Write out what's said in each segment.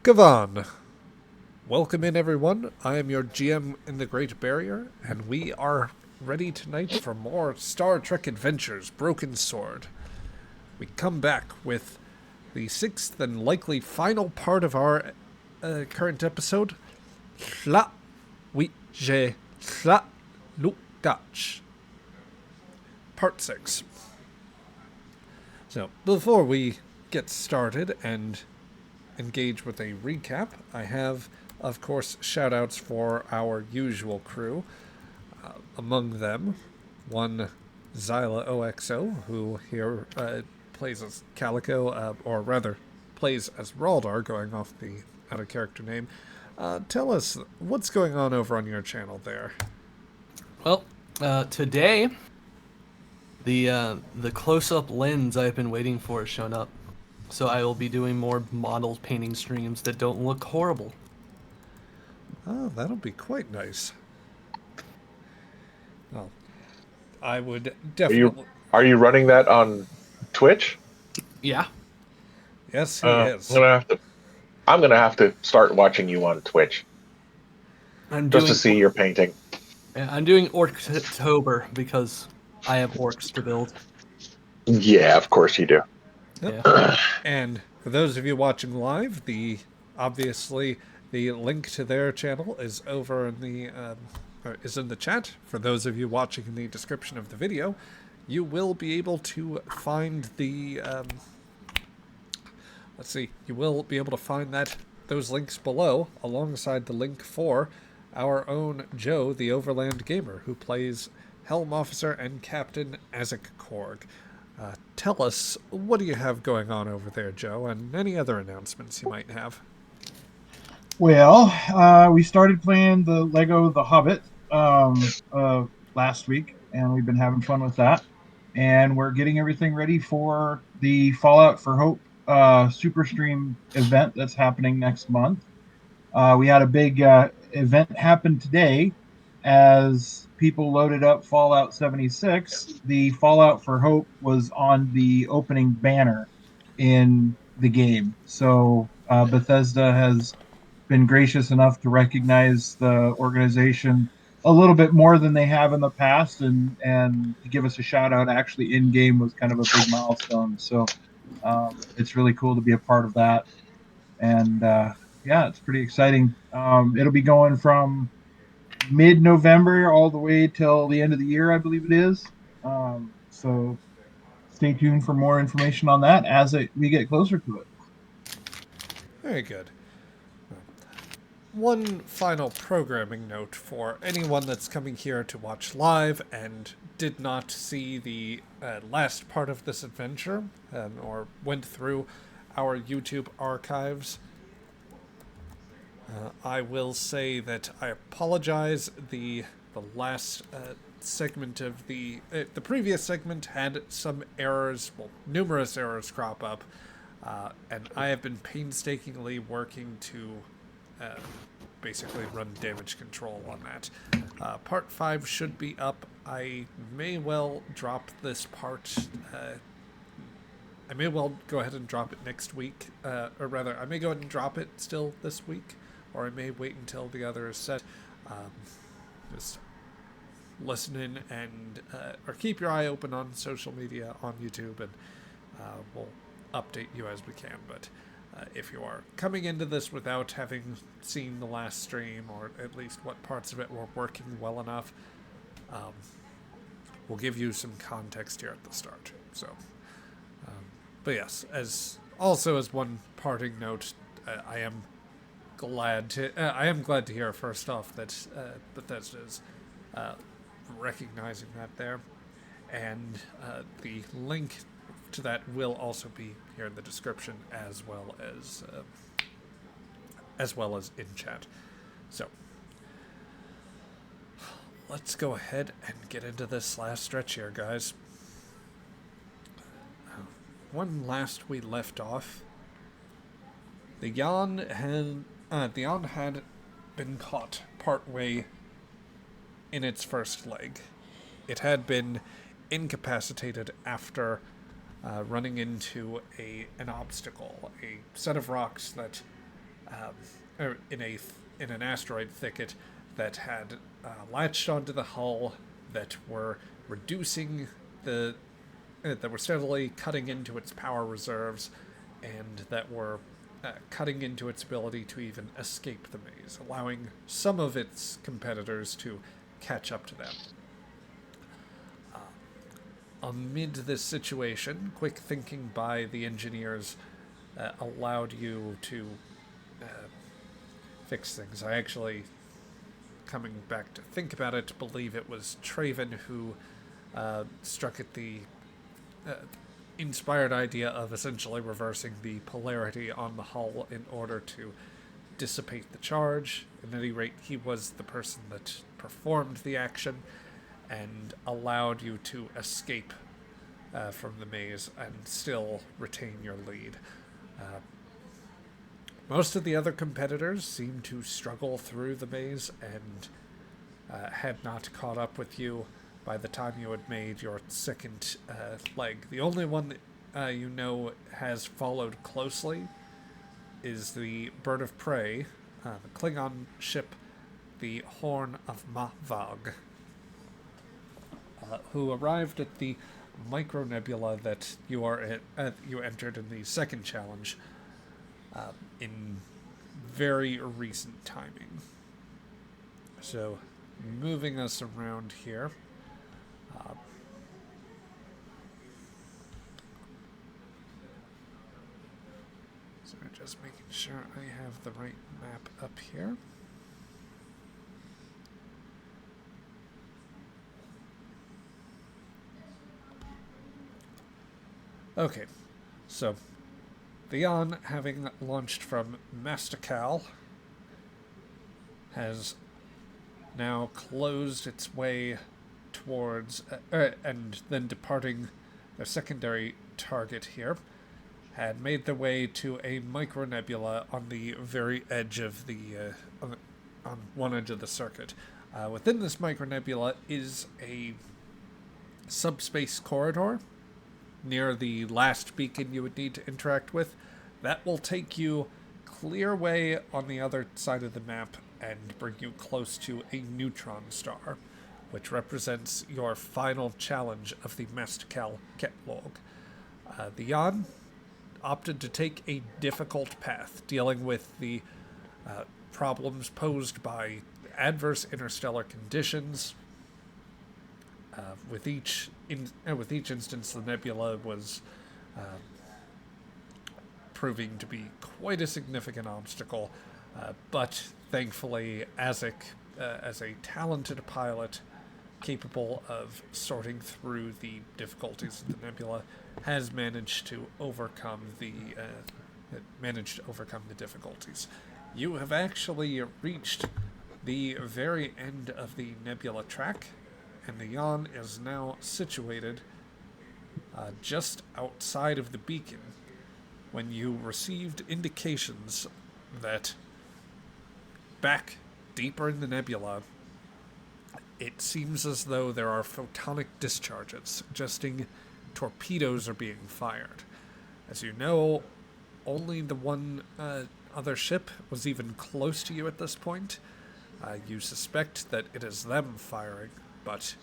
Gavan. Welcome in, everyone. I am your GM in the Great Barrier, and we are ready tonight for more Star Trek Adventures Broken Sword. We come back with the sixth and likely final part of our current episode, tlha'wI, tlha'lu'ghach, Part 6. So, before we get started and engage with a recap, I have, of course, shoutouts for our usual crew. Among them, one Zyla OXO, who here plays as Calico, or rather, plays as Raldar, going off the out of character name. Tell us what's going on over on your channel there. Well, today the close-up lens I've been waiting for has shown up, so I will be doing more model painting streams that don't look horrible. Oh, that'll be quite nice. Well, I would Are you definitely. are you running that on Twitch? Yeah, Yes, he I'm is. gonna have to. I'm gonna have to start watching you on Twitch I'm just to doing see your painting. I'm doing Orktober because I have orcs to build. Yeah, of course you do. Yep. Yeah, And for those of you watching live, obviously the link to their channel is over in the is in the chat. For those of you watching in the description of the video, you will be able to find the let's see, you will be able to find those links below alongside the link for our own Joe, the OverlandGamer, who plays Helm Officer and Captain Azek Korg. Tell us, what do you have going on over there, Joe, and any other announcements you might have? Well, we started playing the Lego The Hobbit last week, and we've been having fun with that. And we're getting everything ready for the Fallout for Hope Super Stream event that's happening next month. We had a big event happen today as people loaded up Fallout 76. The Fallout for Hope was on the opening banner in the game. So Bethesda has been gracious enough to recognize the organization a little bit more than they have in the past, and to give us a shout out actually in game was kind of a big milestone. So it's really cool to be a part of that, and yeah, it's pretty exciting. It'll be going from mid-November all the way till the end of the year, I believe it is. So stay tuned for more information on that as we get closer to it. Very good. One final programming note for anyone that's coming here to watch live and did not see the last part of this adventure or went through our YouTube archives. I will say that I apologize. The last segment of the previous segment had some errors, well, numerous errors crop up, and I have been painstakingly working to basically run damage control on that. Part 5 should be up. I may well drop this part. I may well go ahead and drop it next week. Or rather, I may go ahead and drop it still this week, or I may wait until the other is set. Just listen in and or keep your eye open on social media on YouTube, and we'll update you as we can. But if you are coming into this without having seen the last stream, or at least what parts of it were working well enough, we'll give you some context here at the start. So, but yes, as one parting note, I am glad to hear first off that Bethesda is recognizing that there, and the link to that will also be here in the description as well as in chat. So let's go ahead and get into this last stretch here, guys. When last we left off, the Jan had been caught partway in its first leg. It had been incapacitated after running into an obstacle, a set of rocks that or in an asteroid thicket that had latched onto the hull, that were reducing that were steadily cutting into its power reserves, and that were cutting into its ability to even escape the maze, allowing some of its competitors to catch up to them. Amid this situation, quick thinking by the engineers allowed you to fix things. I actually, coming back to think about it, believe it was Traven who struck at the inspired idea of essentially reversing the polarity on the hull in order to dissipate the charge. At any rate, he was the person that performed the action and allowed you to escape from the maze and still retain your lead. Most of the other competitors seemed to struggle through the maze and had not caught up with you by the time you had made your second leg. The only one that you know has followed closely is the bird of prey, the Klingon ship, the Horn of Mavag, who arrived at the micronebula that you entered in the second challenge in very recent timing. So, moving us around here. So just making sure I have the right map up here. Okay, so the Yon, having launched from Mastacal, has now closed its way towards, and then departing their secondary target here, had made their way to a micronebula on the very edge of the, on one edge of the circuit. Within this micronebula is a subspace corridor near the last beacon you would need to interact with. That will take you clear way on the other side of the map and bring you close to a neutron star, which represents your final challenge of the Mastacal qetlogh. The Yon opted to take a difficult path, dealing with the problems posed by adverse interstellar conditions. With each instance, the nebula was proving to be quite a significant obstacle, but thankfully, Azek, as a talented pilot capable of sorting through the difficulties of the nebula, has managed to overcome the difficulties. You have actually reached the very end of the nebula track, and the Yon is now situated just outside of the beacon when you received indications that back deeper in the nebula, it seems as though there are photonic discharges, suggesting torpedoes are being fired. As you know, only the one other ship was even close to you at this point. You suspect that it is them firing, but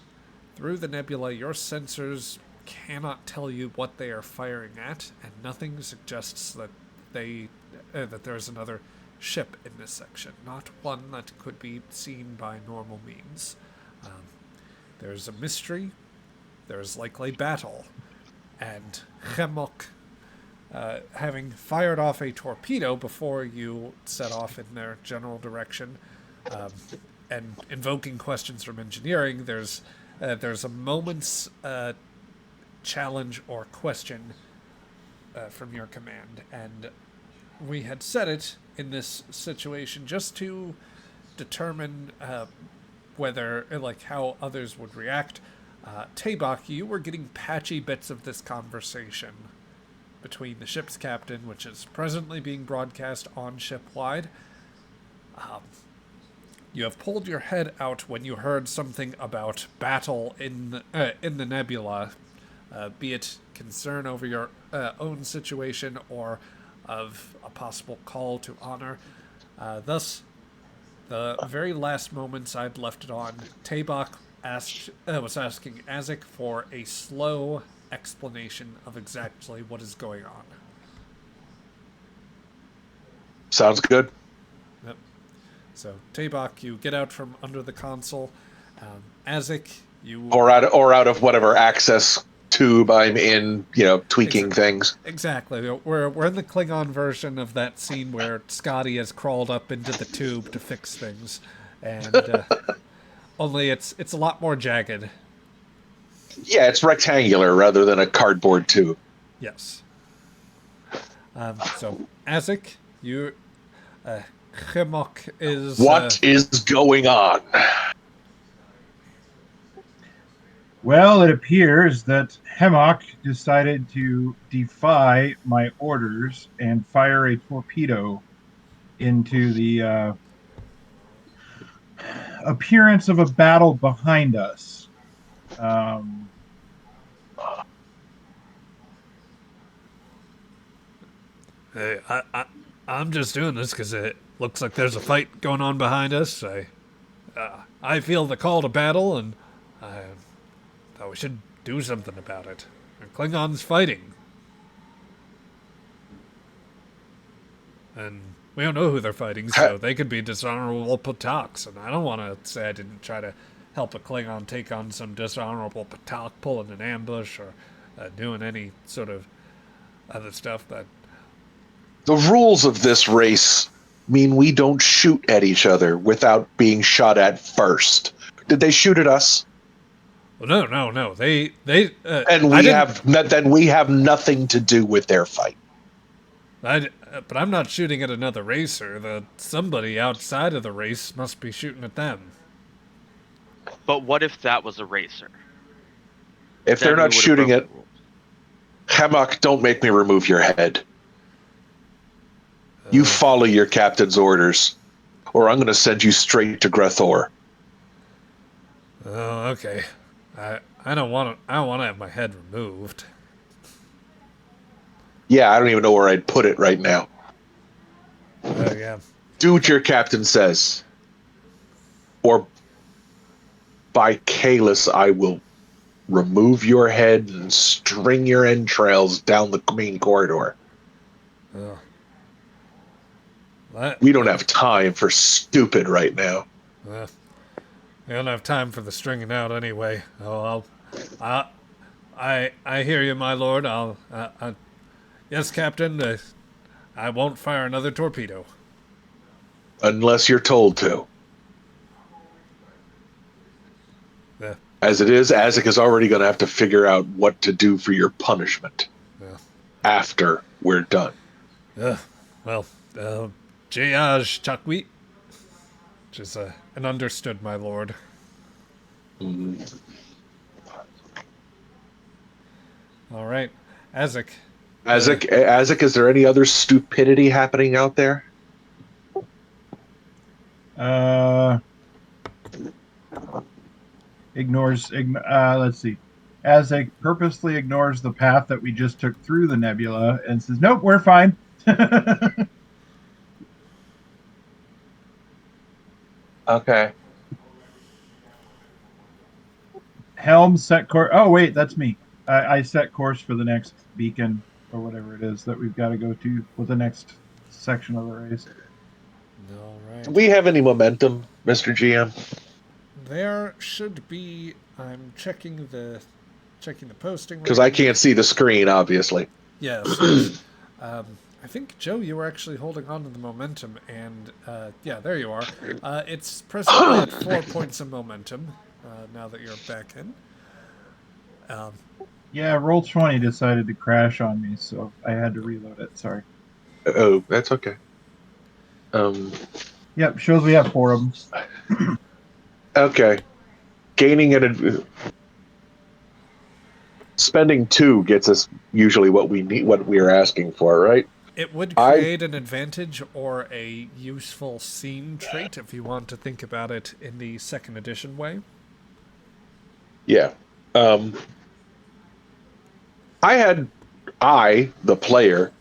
through the nebula, your sensors cannot tell you what they are firing at, and nothing suggests that that there is another ship in this section, not one that could be seen by normal means. There's a mystery, there's likely battle, and Chemok, having fired off a torpedo before you set off in their general direction, and invoking questions from engineering, there's a moment's challenge or question from your command, and we had set it in this situation just to determine whether, like, how others would react. Tabak, you were getting patchy bits of this conversation between the ship's captain, which is presently being broadcast on ship-wide. You have pulled your head out when you heard something about battle in the nebula, be it concern over your own situation or of a possible call to honor. Thus, the very last moments I'd left it on, Tabak was asking Azek for a slow explanation of exactly what is going on. Sounds good. Yep. So, Tabak, you get out from under the console. Azek, you... Or out of whatever access tube I'm in, tweaking things. Exactly. We're in the Klingon version of that scene where Scotty has crawled up into the tube to fix things, and only it's a lot more jagged. Yeah, it's rectangular rather than a cardboard tube. Yes. So, Azek, you... Chemok is... What is going on? Well, it appears that Hemok decided to defy my orders and fire a torpedo into the appearance of a battle behind us. Hey, I'm just doing this because it looks like there's a fight going on behind us. I feel the call to battle, and I thought we should do something about it. The Klingons fighting. And we don't know who they're fighting, so they could be dishonorable Pataks, and I don't want to say I didn't try to help a Klingon take on some dishonorable Patak pulling an ambush or doing any sort of other stuff that... The rules of this race mean we don't shoot at each other without being shot at first. Did they shoot at us? Well, no. They and then we have nothing to do with their fight. But I'm not shooting at another racer. Somebody outside of the race must be shooting at them. But what if that was a racer? If they're not shooting at Hemok, don't make me remove your head. You follow your captain's orders, or I'm going to send you straight to Grethor. Oh, okay. I don't want to have my head removed. Yeah, I don't even know where I'd put it right now. Yeah. Do what your captain says. Or by Kalis, I will remove your head and string your entrails down the main corridor. Oh. We don't have time for stupid right now. We don't have time for the stringing out anyway. I hear you, my lord. Yes, Captain. I won't fire another torpedo. Unless you're told to. Yeah. As it is, Azek is already going to have to figure out what to do for your punishment. Yeah. After we're done. Jayaj tlha'wI, which is an understood, my lord. Mm-hmm. All right, Azek. Azek, is there any other stupidity happening out there? Let's see. Azek purposely ignores the path that we just took through the nebula and says, "Nope, we're fine." Okay. Helm set course. Oh, wait, that's me. I set course for the next beacon or whatever it is that we've got to go to with the next section of the race. All right. Do we have any momentum, Mr. GM? There should be. I'm checking the posting because I can't see the screen, obviously. Yes. I think, Joe, you were actually holding on to the momentum, and yeah, there you are. It's presently at 4 points of momentum now that you're back in. Yeah, Roll20 decided to crash on me, so I had to reload it. Sorry. Oh, that's okay. Yep, shows we have 4 of them. Okay. Gaining spending 2 gets us usually what we need, what we're asking for, right? It would create an advantage or a useful scene trait if you want to think about it in the 2nd edition way. Yeah. I, the player,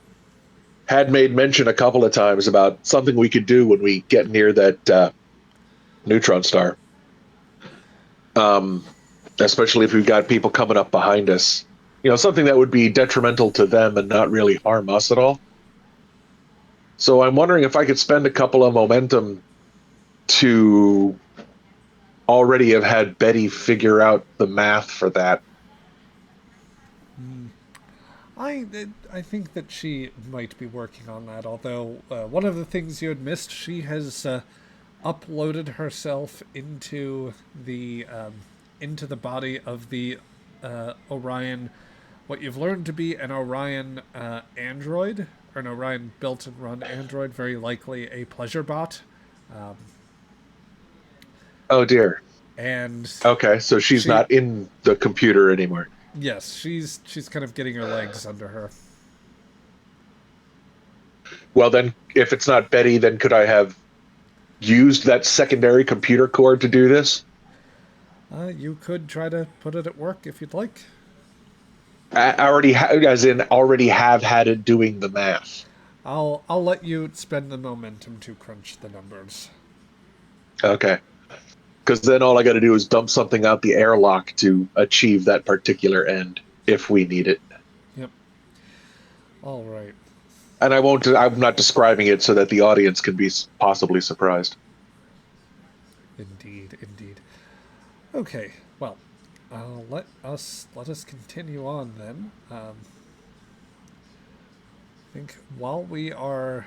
had made mention a couple of times about something we could do when we get near that neutron star. Especially if we've got people coming up behind us. Something that would be detrimental to them and not really harm us at all. So I'm wondering if I could spend a couple of momentum to already have had Betty figure out the math for that. I think that she might be working on that. Although one of the things you had missed, she has uploaded herself into the body of the Orion. What you've learned to be an Orion android, or an Orion built and run android, very likely a pleasure bot. Oh dear. And Okay, so she's she, not in the computer anymore. yes, she's kind of getting her legs under her. Well, then, if it's not Betty, then could I have used that secondary computer core to do this? You could try to put it at work if you'd like. Already have had it doing the math. I'll let you spend the momentum to crunch the numbers. Okay. Because then all I got to do is dump something out the airlock to achieve that particular end, if we need it. Yep. All right. And I'm not describing it so that the audience can be possibly surprised. Indeed, indeed. Okay, well, let us continue on then. I think while we're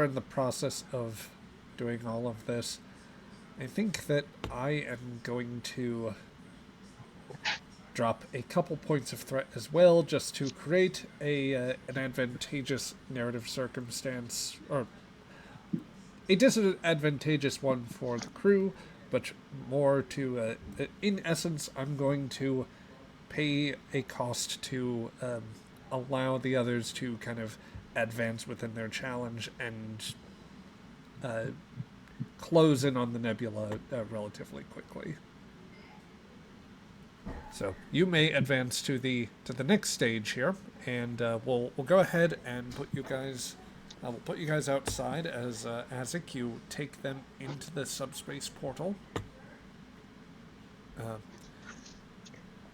in the process of doing all of this, I think that I am going to drop a couple points of threat as well, just to create an advantageous narrative circumstance, or a disadvantageous one for the crew, but more to, in essence, I'm going to pay a cost to allow the others to kind of advance within their challenge and close in on the nebula relatively quickly. So you may advance to the next stage here, and we'll go ahead and put you guys. We'll put you guys outside as Azik, you take them into the subspace portal.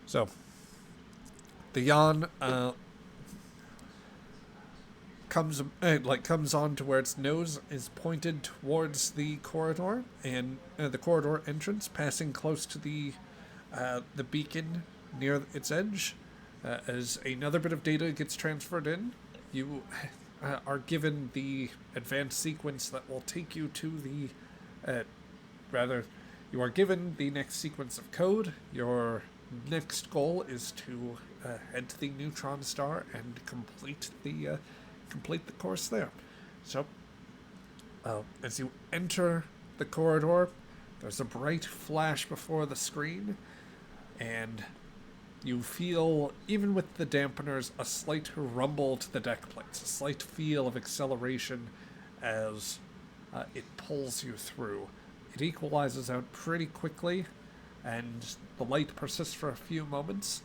So the yawn comes on to where its nose is pointed towards the corridor, and the corridor entrance, passing close to the beacon near its edge. As another bit of data gets transferred in, you are given the advanced sequence that will take you to you are given the next sequence of code. Your next goal is to head to the neutron star and complete the course there. So, as you enter the corridor, there's a bright flash before the screen, and you feel, even with the dampeners, a slight rumble to the deck plates, a slight feel of acceleration as it pulls you through. It equalizes out pretty quickly, and the light persists for a few moments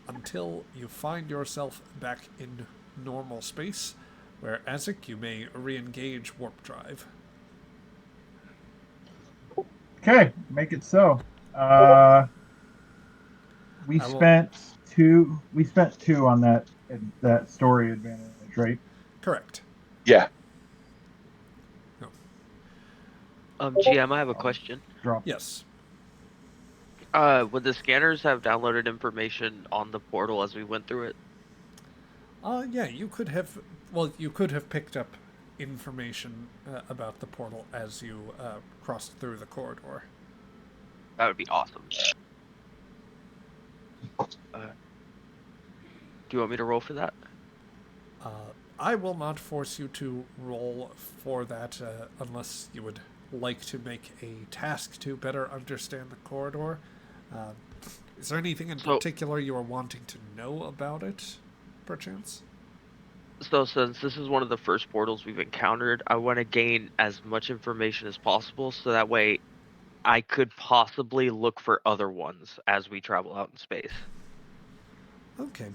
until you find yourself back in normal space, where, Azik, you may re-engage warp drive. Okay, make it so. We spent two on that story advantage, right? Correct. Yeah. GM, I have a question. Drop. Yes. Would the scanners have downloaded information on the portal as we went through it? Yeah, you could have picked up information about the portal as you crossed through the corridor. That would be awesome. Do you want me to roll for that? I will not force you to roll for that unless you would like to make a task to better understand the corridor. Is there anything in particular you are wanting to know about it, perchance? So since this is one of the first portals we've encountered, I want to gain as much information as possible so that way I could possibly look for other ones as we travel out in space. Okay.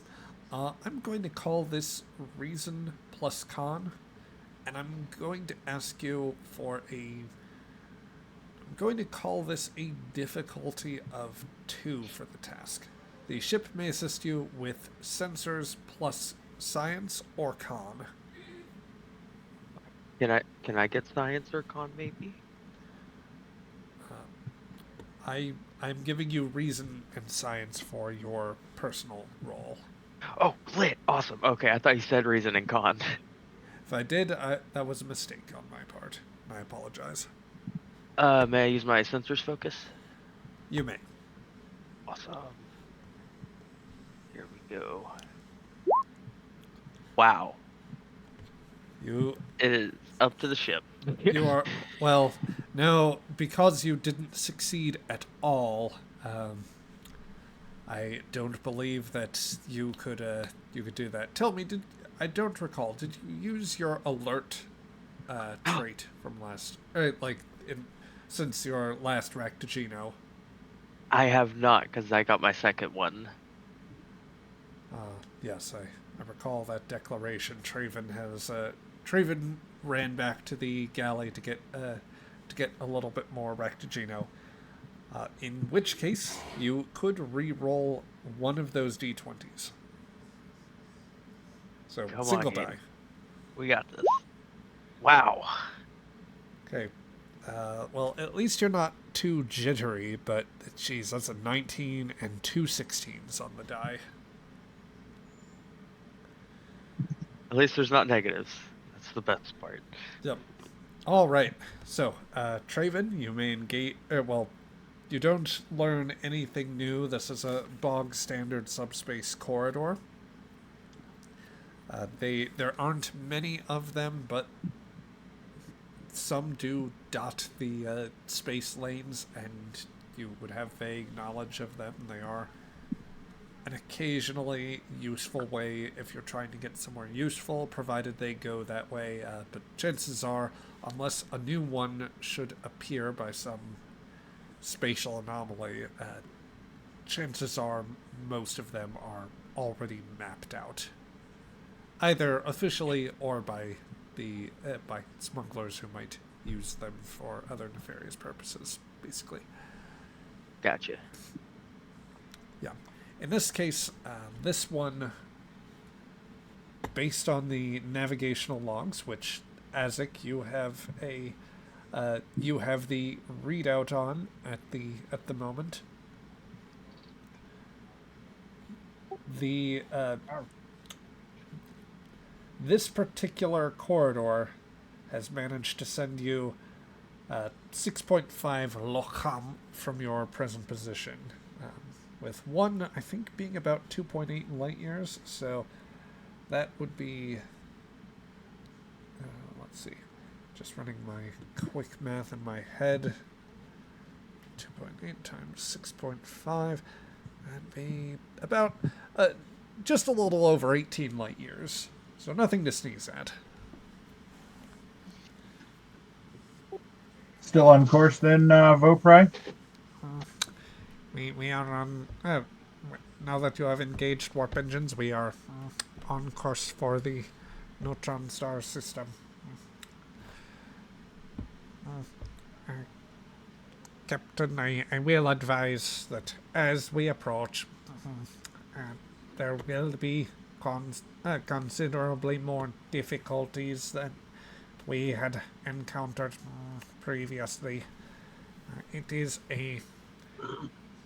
I'm going to call this reason plus con. and I'm going to ask you for I'm going to call this a difficulty of 2 for the task. The ship may assist you with sensors plus science or con. Can I get science or con maybe? I'm giving you reason and science for your personal roll. Oh, lit. Awesome. Okay, I thought you said reason and con. If I did, that was a mistake on my part. I apologize. May I use my sensors focus? You may. Awesome. Here we go. Wow. You It is up to the ship. You are, well, no, because you didn't succeed at all, I don't believe that you could do that. Tell me, I don't recall, did you use your alert trait from since your last Ractigino? I have not, because I got my second one. Yes, I recall that declaration. Traven ran back to the galley to get a little bit more Ractigino. In which case, you could re-roll one of those d20s. So, Come single on, die. We got this. Wow. Okay. Well, at least you're not too jittery, but, geez, that's a 19 and 2 16s on the die. At least there's not negatives. That's the best part. Yep. All right. So, Traven, you may engage. You don't learn anything new. This is a bog standard subspace corridor. There aren't many of them, but some do dot the space lanes, and you would have vague knowledge of them. They are an occasionally useful way if you're trying to get somewhere useful, provided they go that way. But chances are, unless a new one should appear by some spatial anomaly, chances are most of them are already mapped out, either officially or by by smugglers who might use them for other nefarious purposes, basically. Gotcha. Yeah. In this case, this one, based on the navigational logs, which, Azek, you have the readout on at the moment. This particular corridor has managed to send you 6.5 tlha'wI from your present position, with one, I think, being about 2.8 light years. So that would be, let's see, just running my quick math in my head. 2.8 times 6.5, that'd be about just a little over 18 light years. So nothing to sneeze at. Still on course then, Vopri? We are on. Now that you have engaged warp engines, we are on course for the neutron star system. Captain, I will advise that as we approach, there will be considerably more difficulties than we had encountered previously. It is a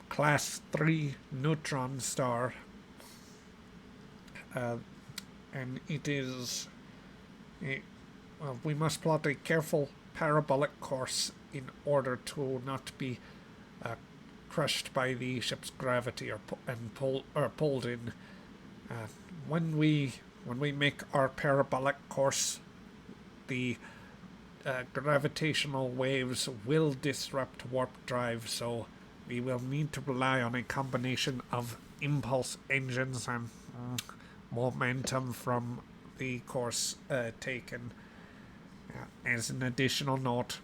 Class 3 neutron star, and it is we must plot a careful parabolic course in order to not be crushed by the ship's gravity or pulled in. When we make our parabolic course, the gravitational waves will disrupt warp drive, so we will need to rely on a combination of impulse engines and momentum from the course taken. As an additional note,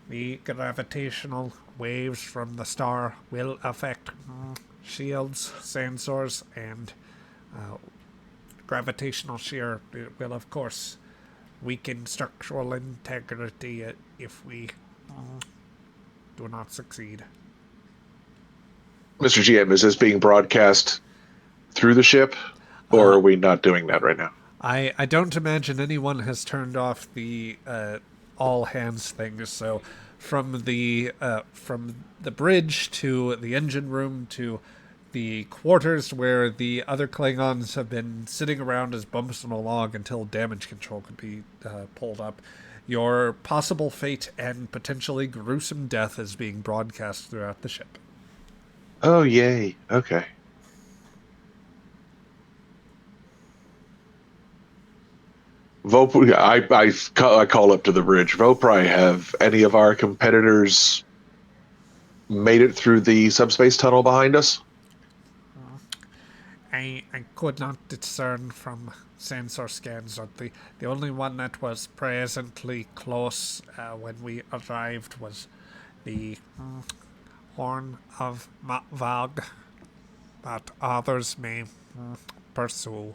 the gravitational waves from the star will affect shields, sensors, and gravitational shear will, of course, weaken structural integrity if we do not succeed. Mr. GM, is this being broadcast through the ship, or are we not doing that right now? I don't imagine anyone has turned off the all hands thing. So from the bridge to the engine room to the quarters where the other Klingons have been sitting around as bumps on a log until damage control could be pulled up. Your possible fate and potentially gruesome death is being broadcast throughout the ship. Oh, yay. Okay. I call up to the bridge. Vopri, have any of our competitors made it through the subspace tunnel behind us? I could not discern from sensor scans that the only one that was presently close when we arrived was the Horn of Matvag, but others may pursue.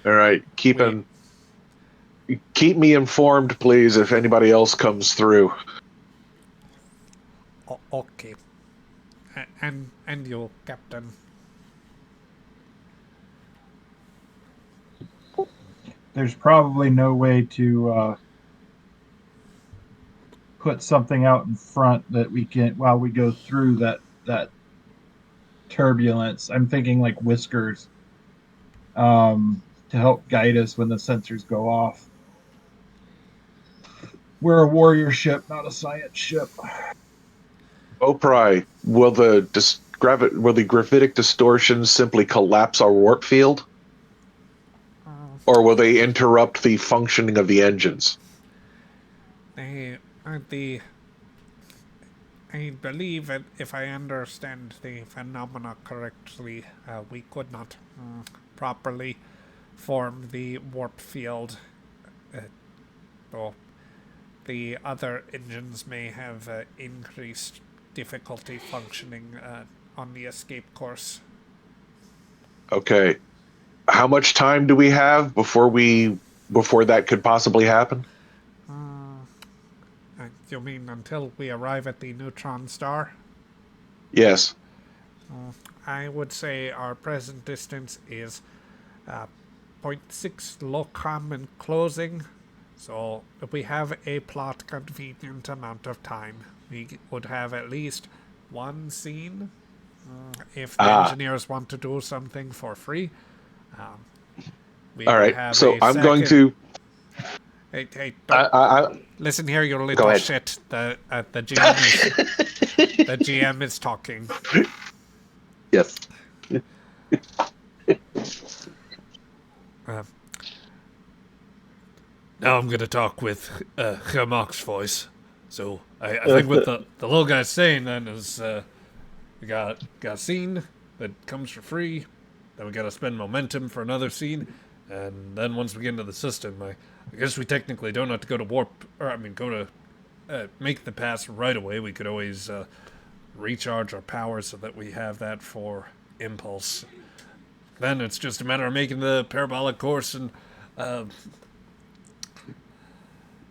All right, keep me informed, please, if anybody else comes through. Okay. And you, Captain. There's probably no way to put something out in front that we can while we go through that turbulence. I'm thinking like whiskers to help guide us when the sensors go off. We're a warrior ship, not a science ship. Vopri, will the gravitic distortions simply collapse our warp field? Or will they interrupt the functioning of the engines? I believe that if I understand the phenomena correctly, we could not properly form the warp field. Though the other engines may have increased difficulty functioning on the escape course. Okay. How much time do we have before that could possibly happen? You mean until we arrive at the neutron star? Yes. I would say our present distance is 0.6 locom in closing. So if we have a plot convenient amount of time, we would have at least one scene. If the engineers want to do something for free, we all right. have So I'm going to. Hey, don't. Listen here, you little shit. The GM is talking. Yes. Now I'm gonna talk with Hermock's voice. So I think what the little guy's saying then is we got a scene that comes for free, then we gotta spend momentum for another scene, and then once we get into the system, I guess we technically don't have to go to warp, go to make the pass right away. We could always recharge our power so that we have that for impulse. Then it's just a matter of making the parabolic course and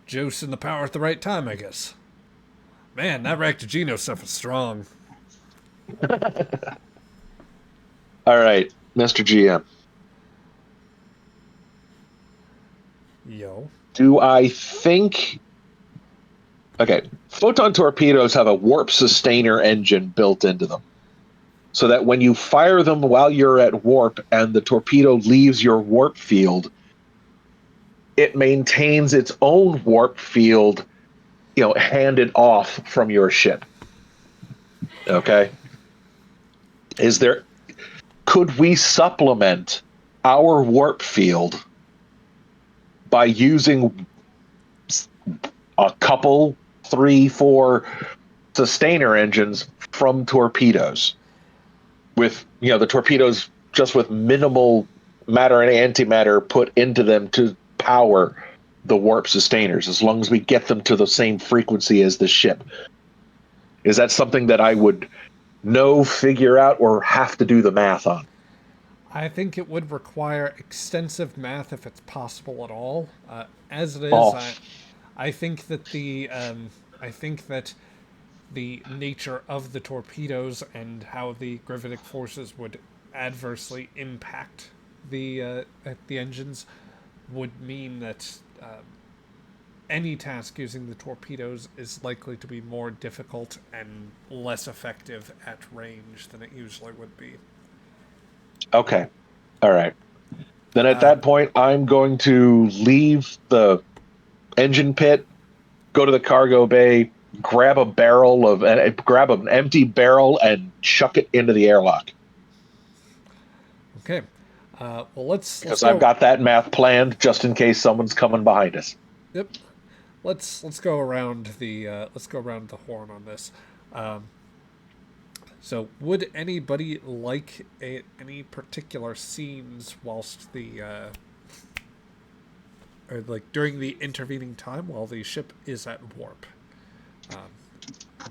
juicing the power at the right time, I guess. Man, that Ractogeno stuff is strong. All right, Mr. GM. Yo. Do I think... Okay, photon torpedoes have a warp sustainer engine built into them, so that when you fire them while you're at warp and the torpedo leaves your warp field, it maintains its own warp field, handed off from your ship. Okay? Could we supplement our warp field by using a couple, 3, 4 sustainer engines from torpedoes? With, the torpedoes just with minimal matter and antimatter put into them to power the warp sustainers, as long as we get them to the same frequency as the ship. Is that something that I would figure out, or have to do the math on? I think it would require extensive math if it's possible at all. As it is, Oh. I think that I think that the nature of the torpedoes and how the gravitic forces would adversely impact the engines would mean that any task using the torpedoes is likely to be more difficult and less effective at range than it usually would be. Okay. All right. Then at that point, I'm going to leave the engine pit, go to the cargo bay, grab an empty barrel, and chuck it into the airlock. Okay. Well, let's Because go. I've got that math planned just in case someone's coming behind us. Yep. Let's go around the horn on this. So, would anybody like any particular scenes whilst or like during the intervening time while the ship is at warp?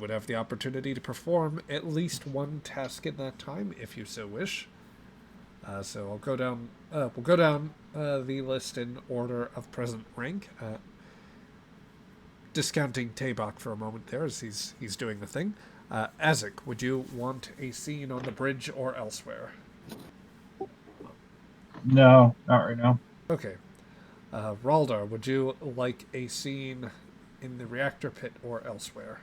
Would have the opportunity to perform at least one task in that time, if you so wish. So I'll go down. We'll go down the list in order of present rank. Discounting Tabak for a moment there as he's doing the thing. Azek, would you want a scene on the bridge or elsewhere? No, not right now. Okay. Raldar, would you like a scene in the reactor pit or elsewhere?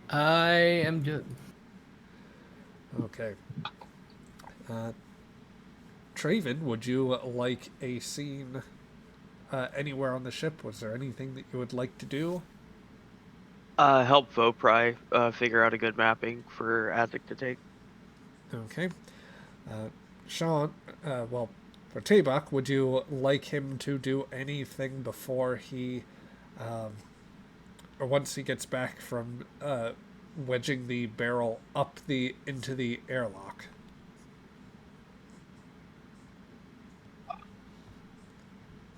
I am good. Okay. Traven, would you like a scene anywhere on the ship? Was there anything that you would like to do? Help Vopry figure out a good mapping for Azek to take. Okay. Sean, well, for Tabak, would you like him to do anything before he, or once he gets back from wedging the barrel up into the airlock?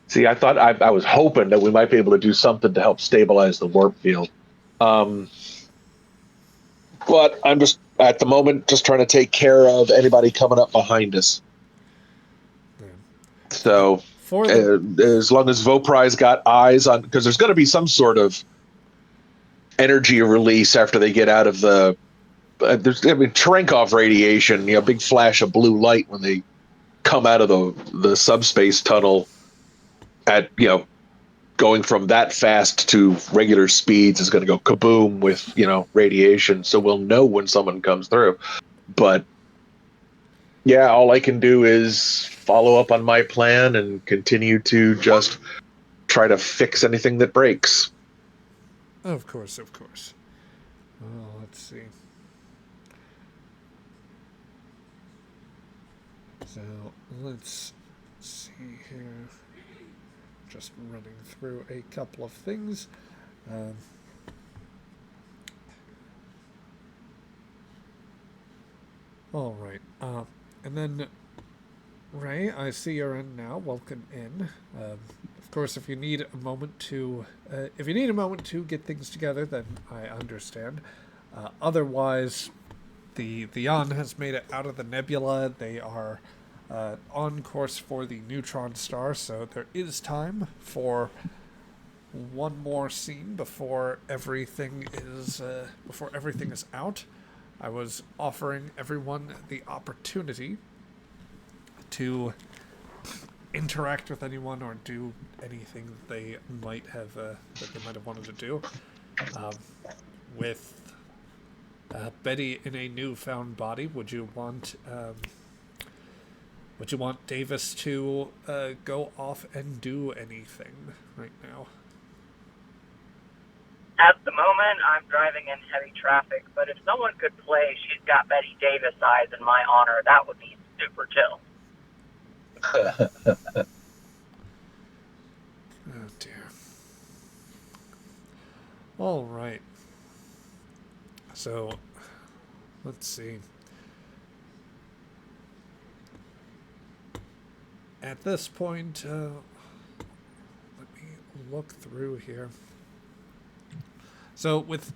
See, I thought I was hoping that we might be able to do something to help stabilize the warp field. But I'm just, at the moment, just trying to take care of anybody coming up behind us. Yeah. So, as long as Vopry's got eyes on, because there's going to be some sort of energy release after they get out of the, Cherenkov radiation, big flash of blue light when they come out of the subspace tunnel at, going from that fast to regular speeds is going to go kaboom with, radiation. So we'll know when someone comes through. But yeah, all I can do is follow up on my plan and continue to just try to fix anything that breaks. Of course. Well, let's see. So, let's see here. Just running through a couple of things. All right. And then, Ray, I see you're in now. Welcome in. Of course, if you need a moment to get things together, then I understand. Otherwise, the Yon has made it out of the nebula. They are on course for the neutron star, so there is time for one more scene before everything is out. I was offering everyone the opportunity to interact with anyone or do anything that they might have wanted to do. With Betty in a newfound body, would you want Davis to go off and do anything right now? At the moment, I'm driving in heavy traffic, but if someone could play She's Got Betty Davis Eyes in my honor, that would be super chill. Oh, dear. All right. So, let's see. At this point, let me look through here. So with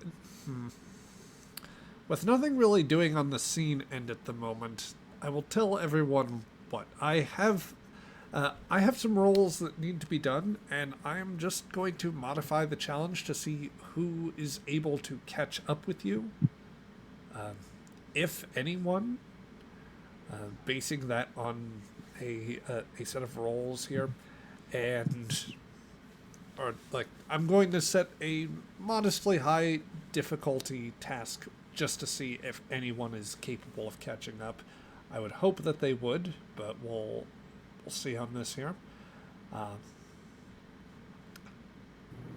nothing really doing on the scene end at the moment, I will tell everyone what? I have some rolls that need to be done, and I am just going to modify the challenge to see who is able to catch up with you. If anyone, basing that on a set of rolls here, and I'm going to set a modestly high difficulty task just to see if anyone is capable of catching up. I would hope that they would, but we'll see on this here.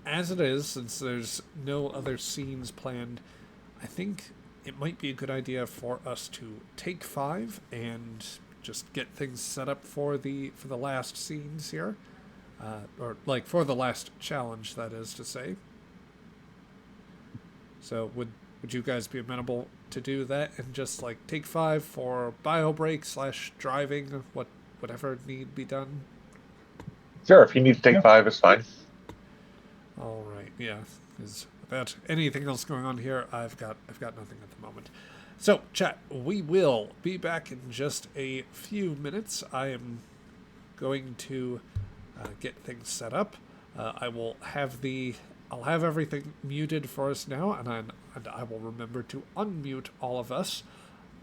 As it is, since there's no other scenes planned, I think it might be a good idea for us to take 5 and just get things set up for the last scenes here. Or for the last challenge, that is to say. So would you guys be amenable to do that and just take 5 for bio break / driving, whatever need be done? Sure, if you need to take 5, it's fine. All right, yeah. Because about anything else going on here, I've got nothing at the moment. So, chat, we will be back in just a few minutes. I am going to get things set up. I'll have everything muted for us now, and I will remember to unmute all of us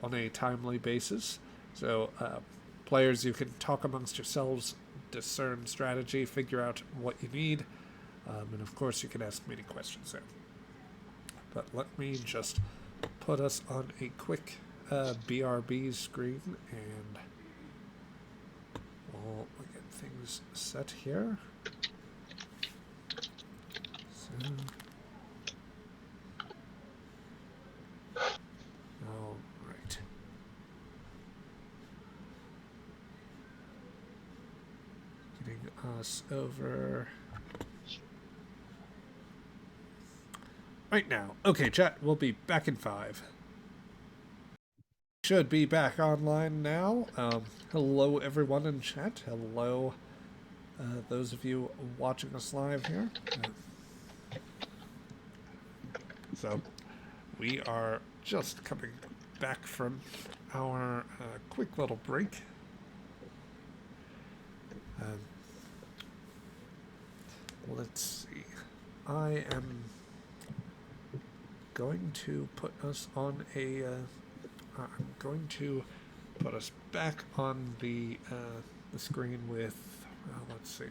on a timely basis. So, players, you can talk amongst yourselves, discern strategy, figure out what you need, and of course you can ask me any questions there. But let me just put us on a quick BRB screen, and we'll get things set here. So, all right. Getting us over right now. Okay, chat, we'll be back in 5. Should be back online now. Hello, everyone in chat. Hello, those of you watching us live here. So, we are just coming back from our quick little break. Let's see. I am going to put us on a... I'm going to put us back on the screen with... let's see.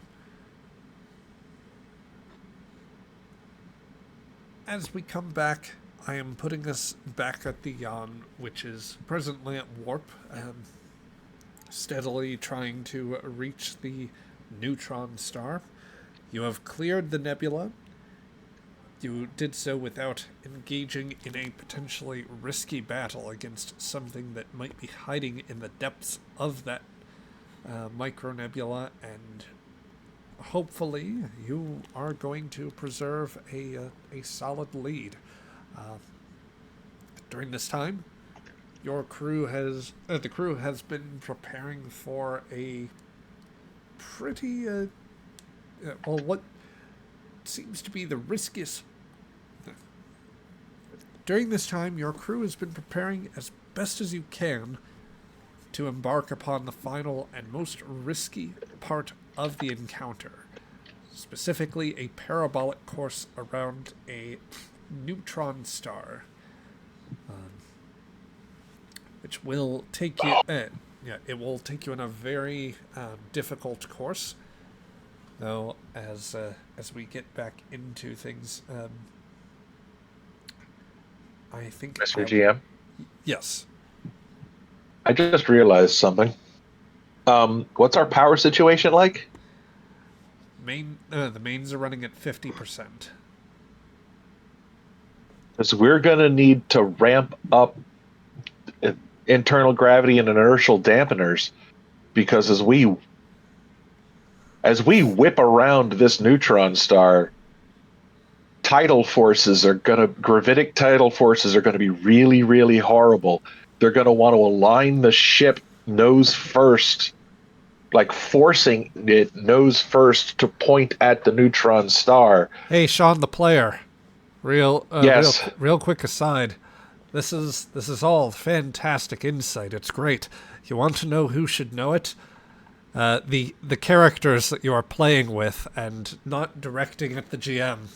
As we come back, I am putting us back at the Yon, which is presently at warp, steadily trying to reach the neutron star. You have cleared the nebula. You did so without engaging in a potentially risky battle against something that might be hiding in the depths of that micronebula, and hopefully you are going to preserve a solid lead. During this time, your crew has been preparing for a pretty what seems to be the riskiest. During this time, your crew has been preparing as best as you can to embark upon the final and most risky part of the encounter, specifically a parabolic course around a neutron star, which will take you. It will take you on a very difficult course. Though, as we get back into things, I think Mr. GM? Yes. I just realized something. What's our power situation like? The mains are running at 50%. Because we're going to need to ramp up internal gravity and inertial dampeners, because as we whip around this neutron star, gravitic tidal forces are going to be really, really horrible. They're going to want to align the ship nose first, forcing it nose first to point at the neutron star. Hey, Sean, the player. Yes. Real quick aside. This is all fantastic insight. It's great. You want to know who should know it? The characters that you are playing with, and not directing at the GM.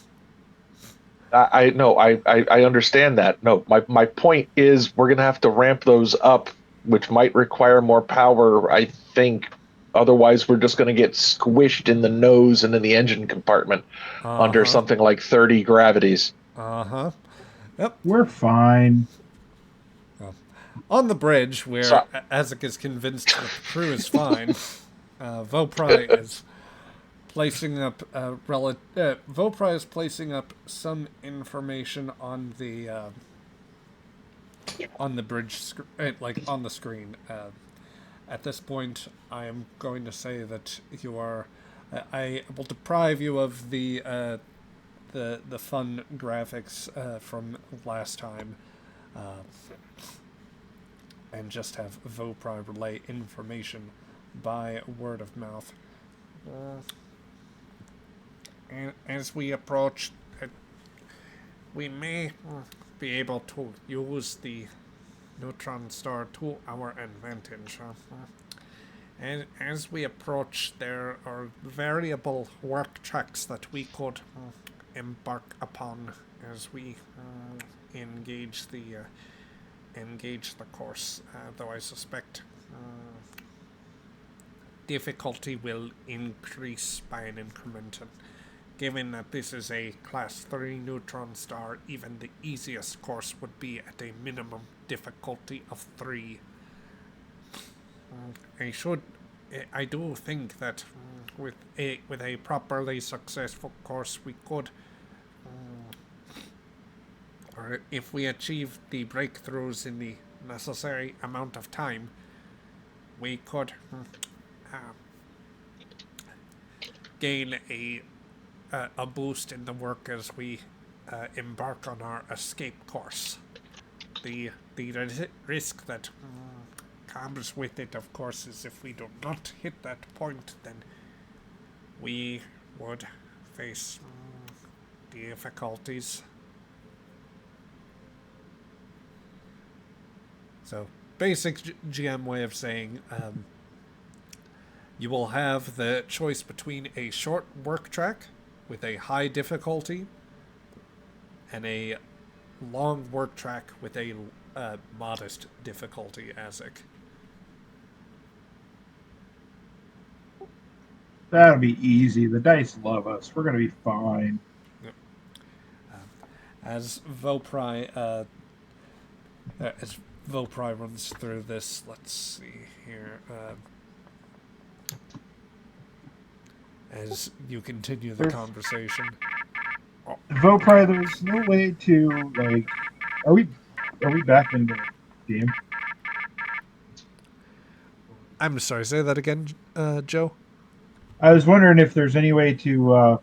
I understand that. No, my point is we're gonna have to ramp those up, which might require more power, I think. Otherwise, we're just gonna get squished in the nose and in the engine compartment under something like 30 gravities. Yep. We're fine. On the bridge, where So- Azek is convinced that the crew is fine, Vopri is placing up Vopri is placing up some information on the bridge, like on the screen. At this point, I am going to say that you are. I will deprive you of the fun graphics from last time. And just have Vopri relay information by word of mouth. And as we approach, we may be able to use the neutron star to our advantage. And as we approach, there are variable work tracks that we could embark upon as we engage the course, though I suspect difficulty will increase by an increment. And given that this is a Class 3 neutron star, even the easiest course would be at a minimum difficulty of 3. I do think that with a properly successful course, we could, or if we achieve the breakthroughs in the necessary amount of time, we could gain a boost in the work as we embark on our escape course. The risk that comes with it, of course, is if we do not hit that point, then we would face difficulties. So, basic GM way of saying, you will have the choice between a short work track with a high difficulty and a long work track with a modest difficulty, Azek. That'll be easy. The dice love us. We're gonna be fine. Yep. As Vopri runs through this, let's see here. As you continue the conversation. Vopri, there's no way to like. Are we back in the game? I'm sorry, say that again, Joe? I was wondering if there's any way to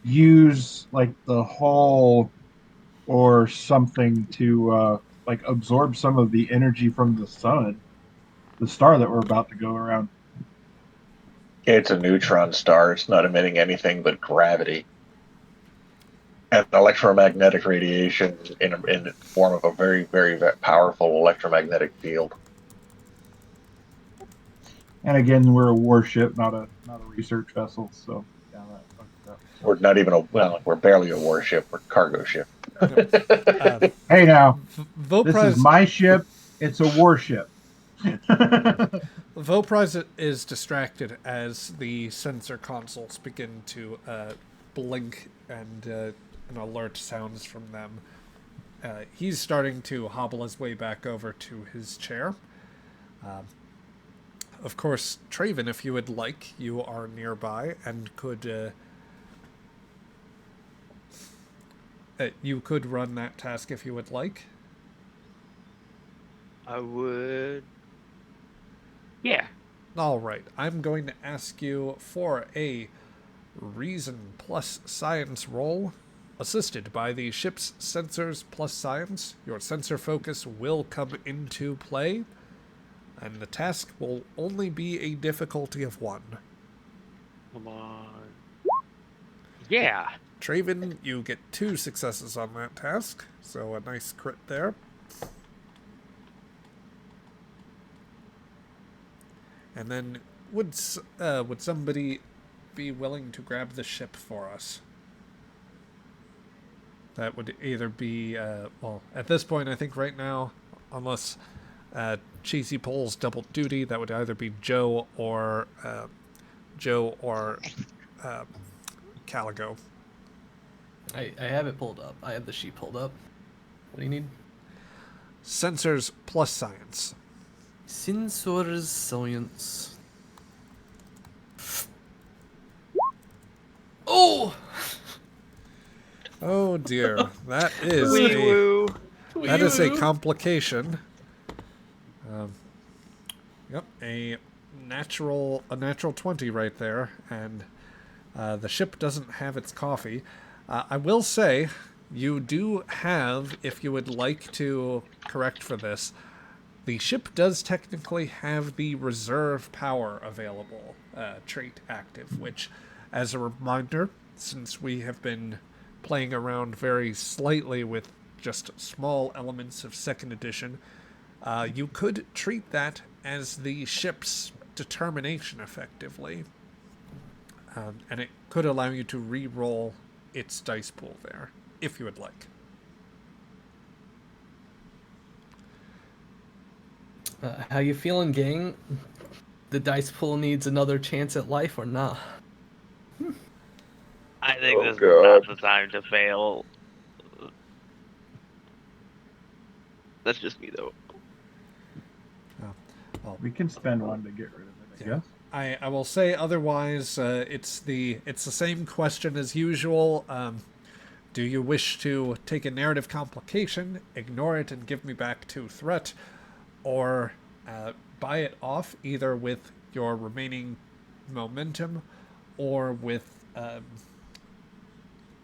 use like the hull or something to like absorb some of the energy from the sun, the star that we're about to go around. It's a neutron star. It's not emitting anything but gravity and electromagnetic radiation in the form of a very, very powerful electromagnetic field. And again, we're a warship, not a research vessel. So yeah, We're not even we're barely a warship. We're a cargo ship. hey now, this Vopri is my ship. It's a warship. Vopri is distracted as the sensor consoles begin to blink and an alert sounds from them. He's starting to hobble his way back over to his chair. Of course, Traven, if you would like, you are nearby and could you could run that task if you would like. I would. Yeah. All right. I'm going to ask you for a reason plus science roll, assisted by the ship's sensors plus science. Your sensor focus will come into play, and the task will only be a difficulty of 1. Come on. Yeah. Traven, you get 2 successes on that task, so a nice crit there. And then would somebody be willing to grab the ship for us? That would either be well, at this point, I think right now, unless Cheesy pulls double duty, that would either be Joe or Caligo. I have it pulled up. I have the sheet pulled up. What do you need? Sensors plus science. Sensors science. Oh! Oh dear, that is Wee-woo. a complication. Yep, a natural 20 right there, and the ship doesn't have its coffee. I will say, you do have, if you would like to correct for this, the ship does technically have the reserve power available trait active, which, as a reminder, since we have been playing around very slightly with just small elements of second edition, you could treat that as the ship's determination effectively. And it could allow you to re-roll its dice pool there, if you would like. How you feeling, gang? The dice pool needs another chance at life or not? I think Oh, this is God. not the time to fail. That's just me, though. We can spend one to get rid of it, I Yeah. guess. I will say otherwise, it's the same question as usual. Do you wish to take a narrative complication, ignore it, and give me back 2 threat, or buy it off either with your remaining momentum or with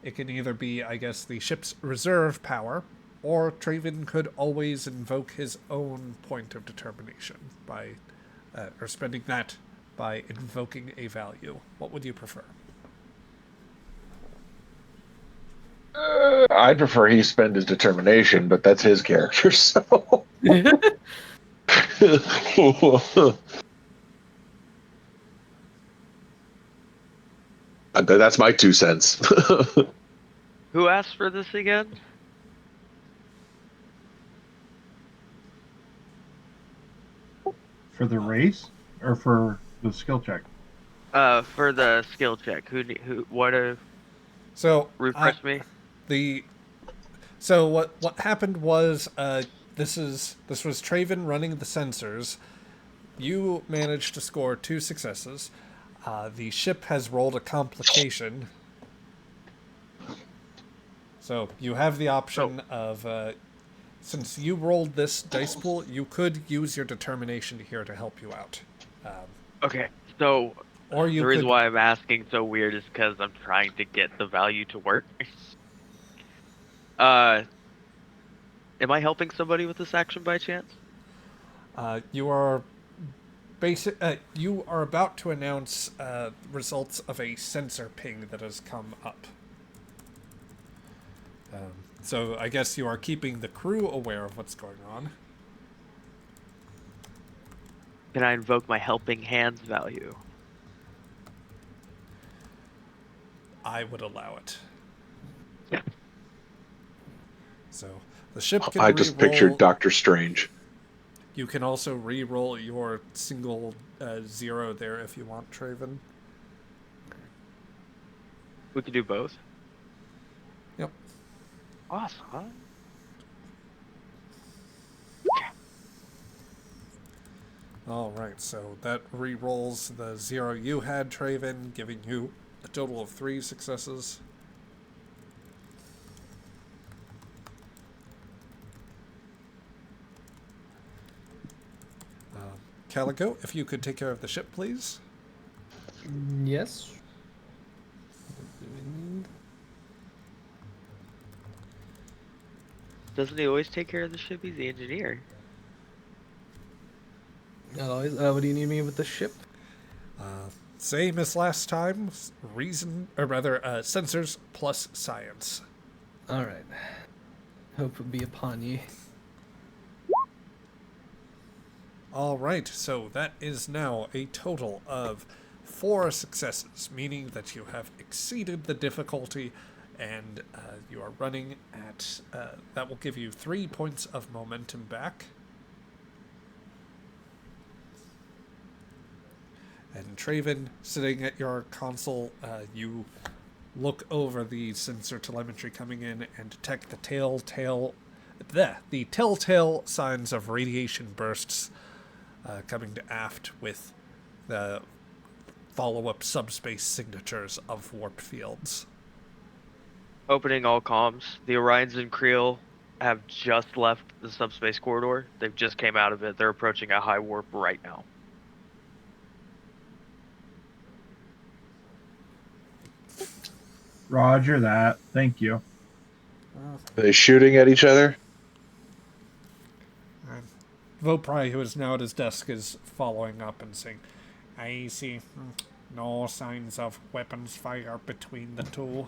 it can either be, I guess, the ship's reserve power, or Traven could always invoke his own point of determination by or spending that by invoking a value. What would you prefer? I'd prefer he spend his determination, but that's his character, so. That's my 2 cents. Who asked for this again? For the race or for the skill check? For the skill check. So Refresh me. So what happened was this was Traven running the sensors. You managed to score 2 successes. The ship has rolled a complication. So you have the option of since you rolled this dice pool, you could use your determination here to help you out. Okay, so Or you the could, reason why I'm asking so weird is because I'm trying to get the value to work. Am I helping somebody with this action by chance? you are you are about to announce results of a sensor ping that has come up. So I guess you are keeping the crew aware of what's going on. Can I invoke my helping hands value? I would allow it. Yeah. So the ship can I just pictured Doctor Strange. You can also re-roll your single 0 there if you want, Traven. We can do both. Yep. Awesome. All right, so that re-rolls the 0 you had, Traven, giving you a total of 3 successes. Caligo, if you could take care of the ship, please. Yes. Doesn't he always take care of the ship? He's the engineer. Not always. What do you need me with the ship? Same as last time. Sensors plus science. All right. Hope will be upon ye. All right, so that is now a total of 4 successes, meaning that you have exceeded the difficulty, and you are running at. That will give you 3 points of momentum back. And Traven, sitting at your console, you look over the sensor telemetry coming in and detect the telltale signs of radiation bursts coming to aft with the follow-up subspace signatures of warp fields. Opening all comms. The Orions and Creel have just left the subspace corridor. They've just came out of it. They're approaching a high warp right now. Roger that. Thank you. Are they shooting at each other? Vopri, who is now at his desk, is following up and saying, I see no signs of weapons fire between the two.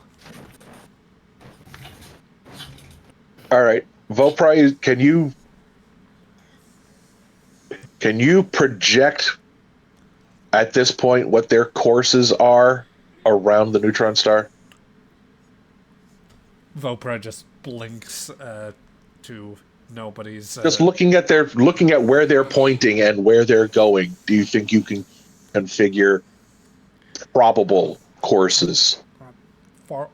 All right, Vopri, can you project at this point what their courses are around the neutron star? Vopra just blinks to nobody's. Just looking at where they're pointing and where they're going. Do you think you can configure probable courses?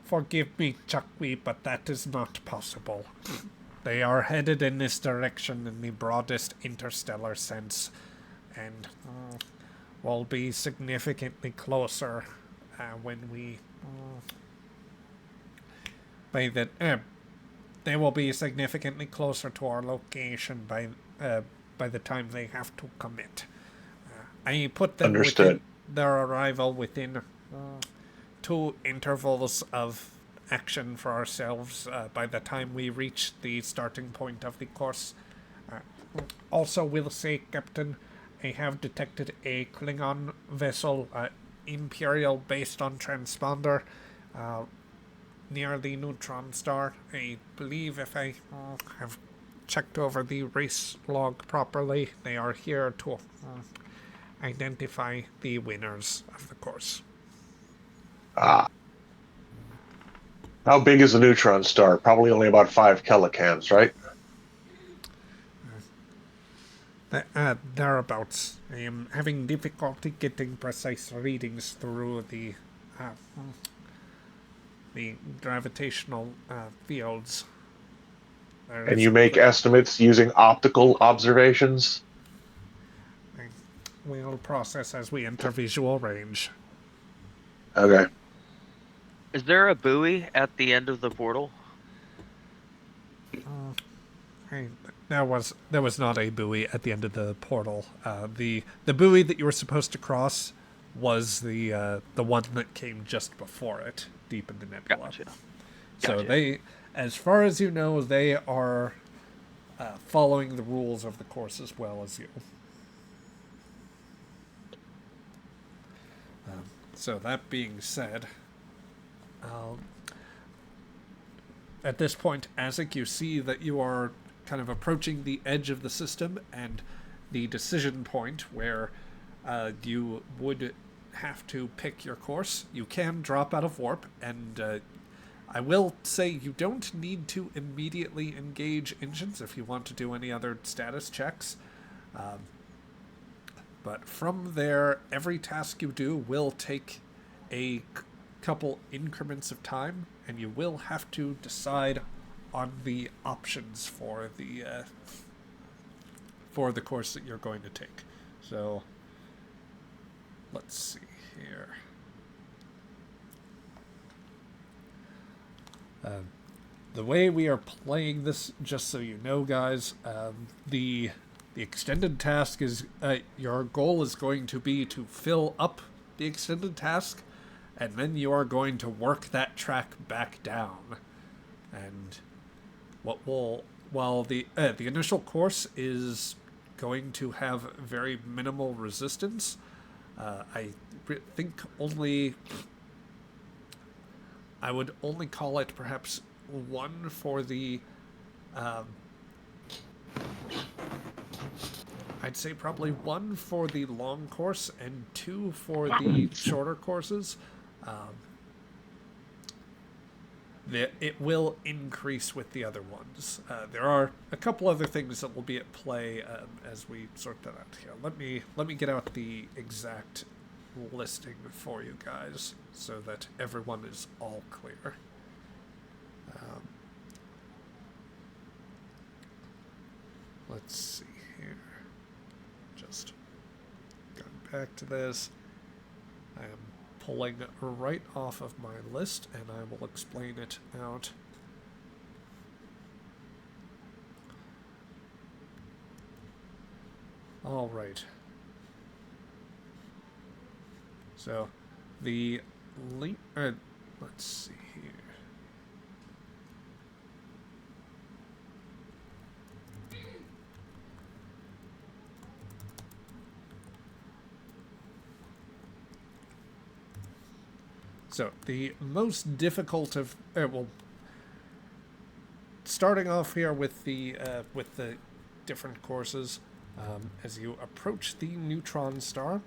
Forgive me, tlha'wI, but that is not possible. They are headed in this direction in the broadest interstellar sense, and will be significantly closer when we. They will be significantly closer to our location by the time they have to commit. I put them Understood. within their arrival within 2 intervals of action for ourselves by the time we reach the starting point of the course. Also, will say, Captain, I have detected a Klingon vessel, Imperial, based on transponder, near the neutron star. I believe if I have checked over the race log properly, they are here to identify the winners of the course. Ah. How big is a neutron star? Probably only about 5 kilocams, right? Thereabouts. I am having difficulty getting precise readings through the gravitational fields. And you make estimates using optical observations? We'll process as we enter visual range. Okay. Is there a buoy at the end of the portal? There was not a buoy at the end of the portal. The buoy that you were supposed to cross was the one that came just before it, deep in the nebula. Gotcha. So they, as far as you know, they are following the rules of the course as well as you. So that being said, at this point, Azek, you see that you are kind of approaching the edge of the system and the decision point where you would have to pick your course. You can drop out of warp, and I will say you don't need to immediately engage engines if you want to do any other status checks. But from there, every task you do will take a couple increments of time, and you will have to decide on the options for the course that you're going to take. So let's see here. The way we are playing this, just so you know, guys, the extended task is your goal is going to be to fill up the extended task, and then you are going to work that track back down. And while the initial course is going to have very minimal resistance, I think I would only call it perhaps 1 for the I'd say probably 1 for the long course and 2 for the shorter courses. It will increase with the other ones. There are a couple other things that will be at play as we sort that out here. Let me get out the exact listing for you guys so that everyone is all clear. Let's see here. Just going back to this. I am pulling right off of my list, and I will explain it out. All right. So, the let's see here. So, the most difficult of, well, starting off here with the different courses, as you approach the neutron star.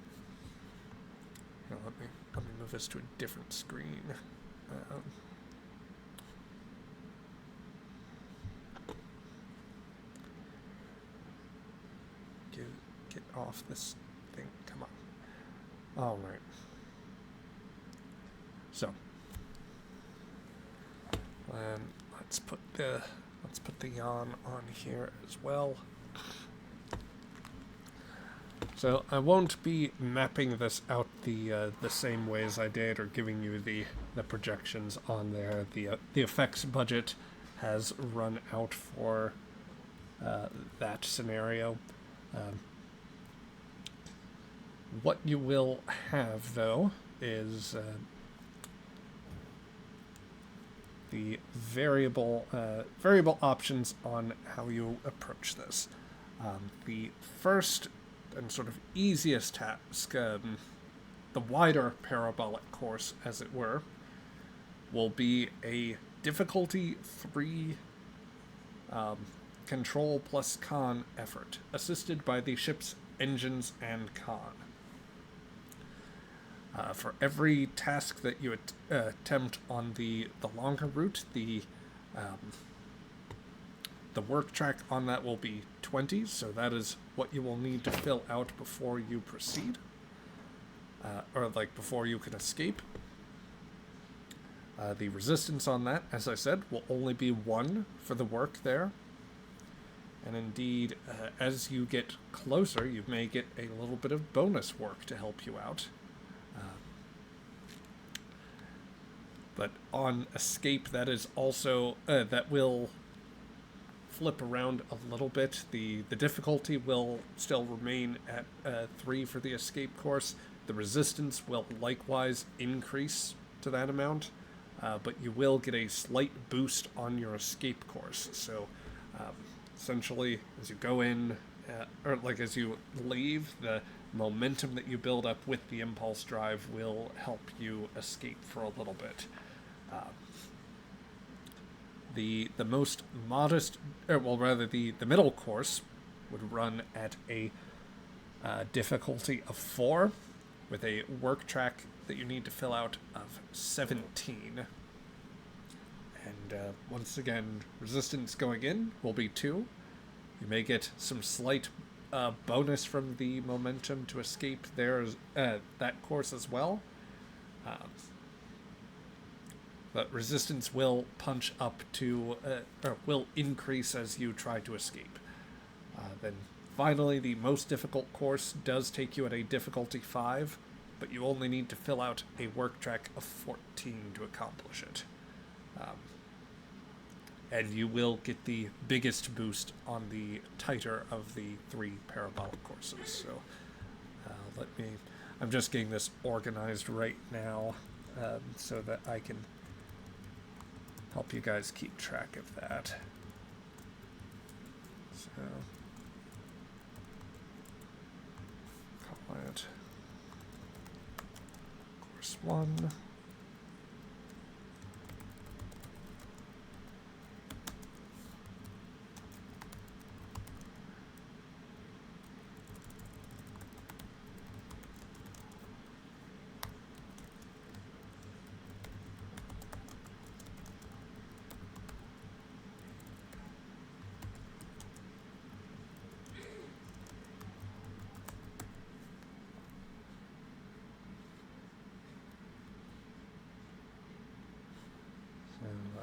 Here, let me move this to a different screen. Get off this thing. Come on. All right. So, and let's put the yawn on here as well. So I won't be mapping this out the same way as I did, or giving you the projections on there. The effects budget has run out for that scenario. What you will have, though, is the variable options on how you approach this. The first and sort of easiest task, the wider parabolic course, as it were, will be a difficulty 3 control plus con effort, assisted by the ship's engines and con. For every task that you attempt on the longer route, the work track on that will be 20, so that is what you will need to fill out before you proceed, or like before you can escape. The resistance on that, as I said, will only be 1 for the work there. And indeed, as you get closer, you may get a little bit of bonus work to help you out. But on escape, that is also that will flip around a little bit. The difficulty will still remain at 3 for the escape course. The resistance will likewise increase to that amount, but you will get a slight boost on your escape course. So essentially, as you go in, or like as you leave, the momentum that you build up with the impulse drive will help you escape for a little bit. The most modest, well, rather the middle course would run at a difficulty of 4, with a work track that you need to fill out of 17. And once again, resistance going in will be 2. You may get some slight bonus from the momentum to escape there, that course as well. But resistance will punch up to, or will increase as you try to escape. Then finally, the most difficult course does take you at a difficulty 5, but you only need to fill out a work track of 14 to accomplish it. And you will get the biggest boost on the tighter of the 3 parabolic courses. So I'm just getting this organized right now so that I can help you guys keep track of that. So, call it course 1.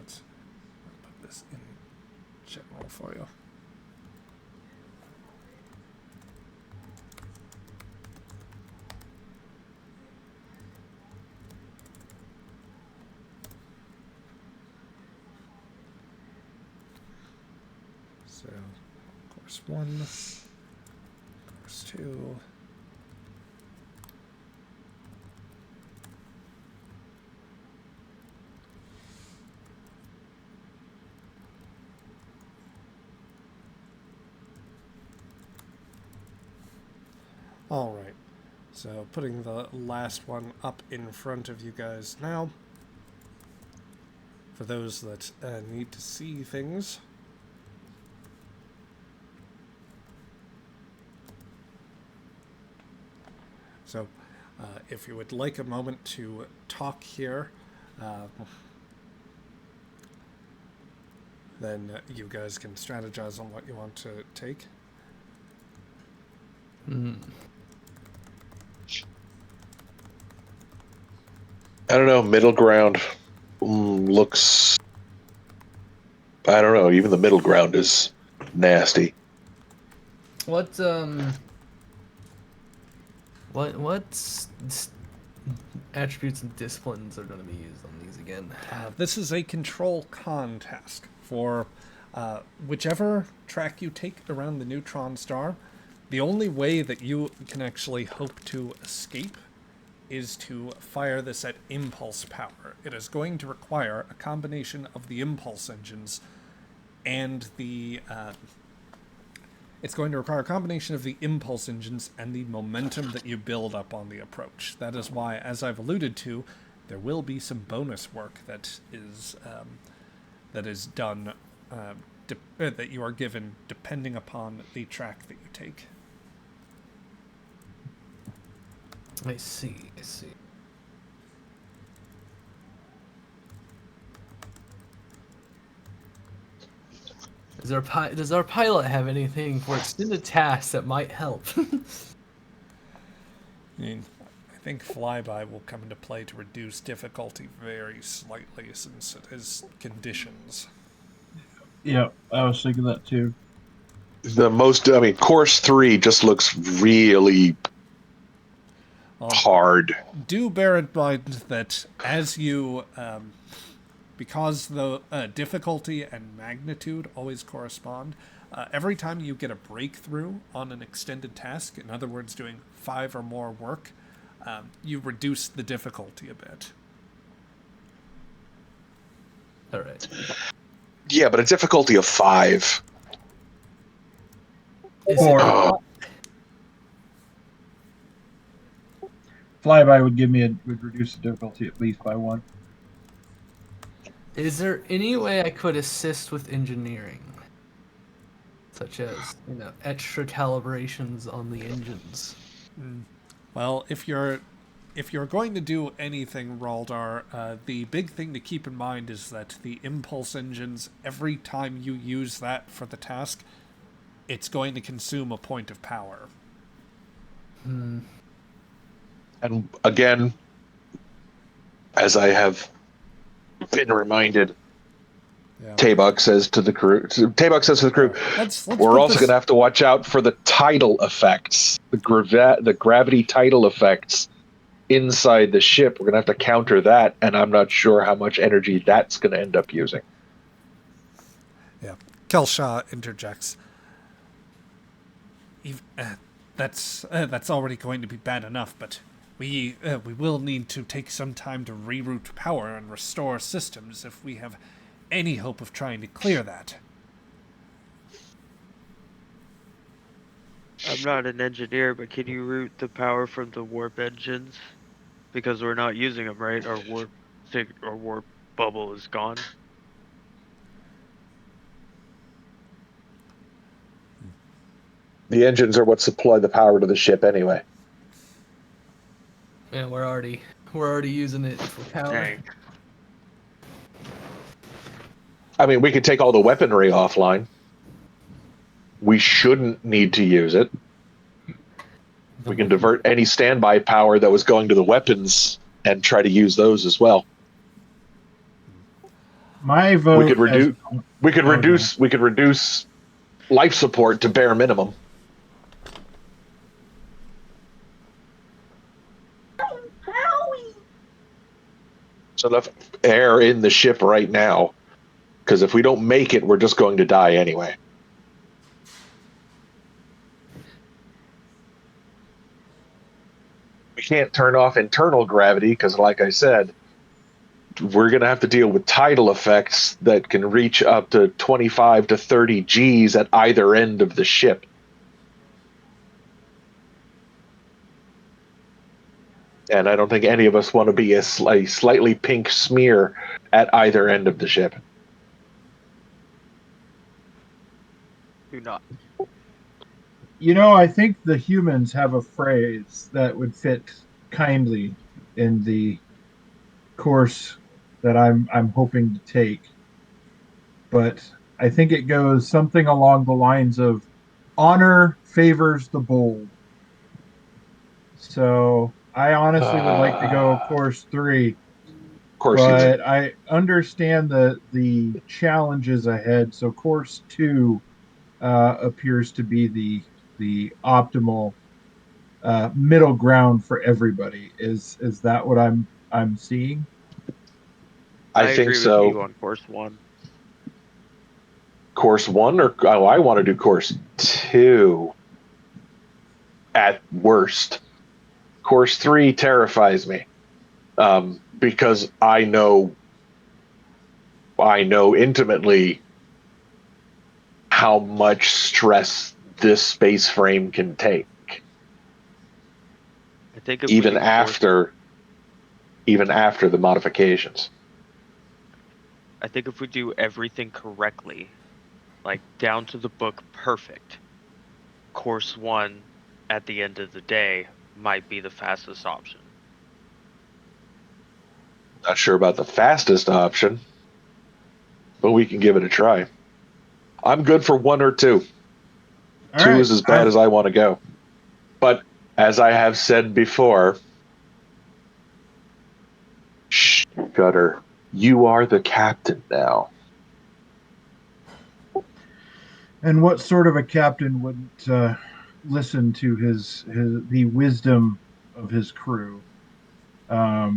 let's put this in general for you. So, course 1, course 2. All right, so putting the last one up in front of you guys now. For those that need to see things. So, if you would like a moment to talk here, then you guys can strategize on what you want to take. I don't know. Middle ground looks. I don't know. Even the middle ground is nasty. What attributes and disciplines are going to be used on these again? This is a control con task for whichever track you take around the neutron star. The only way that you can actually hope to escape is to fire this at impulse power. It is going to require a combination of the impulse engines and the momentum that you build up on the approach. That is why, as I've alluded to, there will be some bonus work that is done that you are given depending upon the track that you take. I see. Does our pilot have anything for extended tasks that might help? I think flyby will come into play to reduce difficulty very slightly since it is conditions. Yeah, I was thinking that too. Course 3 just looks really hard. Do bear in mind that as you, because the difficulty and magnitude always correspond, every time you get a breakthrough on an extended task, in other words, doing 5 or more work, you reduce the difficulty a bit. All right. Yeah, but a difficulty of 5. Flyby would reduce the difficulty at least by 1. Is there any way I could assist with engineering? Such as, extra calibrations on the engines. Well, if you're going to do anything, Raldar, the big thing to keep in mind is that the impulse engines, every time you use that for the task, it's going to consume a point of power. And again, as I have been reminded, Yeah. Tabok says to the crew, Let's we're also going to have to watch out for the tidal effects, the gravity tidal effects inside the ship. We're going to have to counter that, and I'm not sure how much energy that's going to end up using. Yeah. Kelshaw interjects. That's already going to be bad enough, but we will need to take some time to reroute power and restore systems if we have any hope of trying to clear that. I'm not an engineer, but can you route the power from the warp engines? Because we're not using them, right? Our warp bubble is gone. The engines are what supply the power to the ship anyway. Yeah, we're already using it for power. Dang. We could take all the weaponry offline. We shouldn't need to use it. We can divert any standby power that was going to the weapons and try to use those as well. My vote. We could reduce. We could Oh, reduce. We could reduce life support to bare minimum. So enough air in the ship right now, because if we don't make it, we're just going to die anyway. We can't turn off internal gravity because, like I said, we're going to have to deal with tidal effects that can reach up to 25 to 30 Gs at either end of the ship. And I don't think any of us want to be a slightly pink smear at either end of the ship. Do not. I think the humans have a phrase that would fit kindly in the course that I'm hoping to take, but I think it goes something along the lines of honor favors the bold. So I honestly would like to go course 3, Of course you would. but I understand the challenges ahead. So course 2 appears to be the optimal middle ground for everybody. Is that what I'm seeing? I I think agree with so. you on course 1. Course 1, or I want to do course 2 at worst. Course 3 terrifies me because I know intimately how much stress this space frame can take, I think if we even do after the modifications. I think if we do everything correctly, like down to the book perfect, course 1 at the end of the day might be the fastest option. Not sure about the fastest option, but we can give it a try. I'm good for 1 or 2. All 2 right. is as bad as I want to go. But as I have said before, Gutter, you are the captain now. And what sort of a captain wouldn't listen to his the wisdom of his crew? I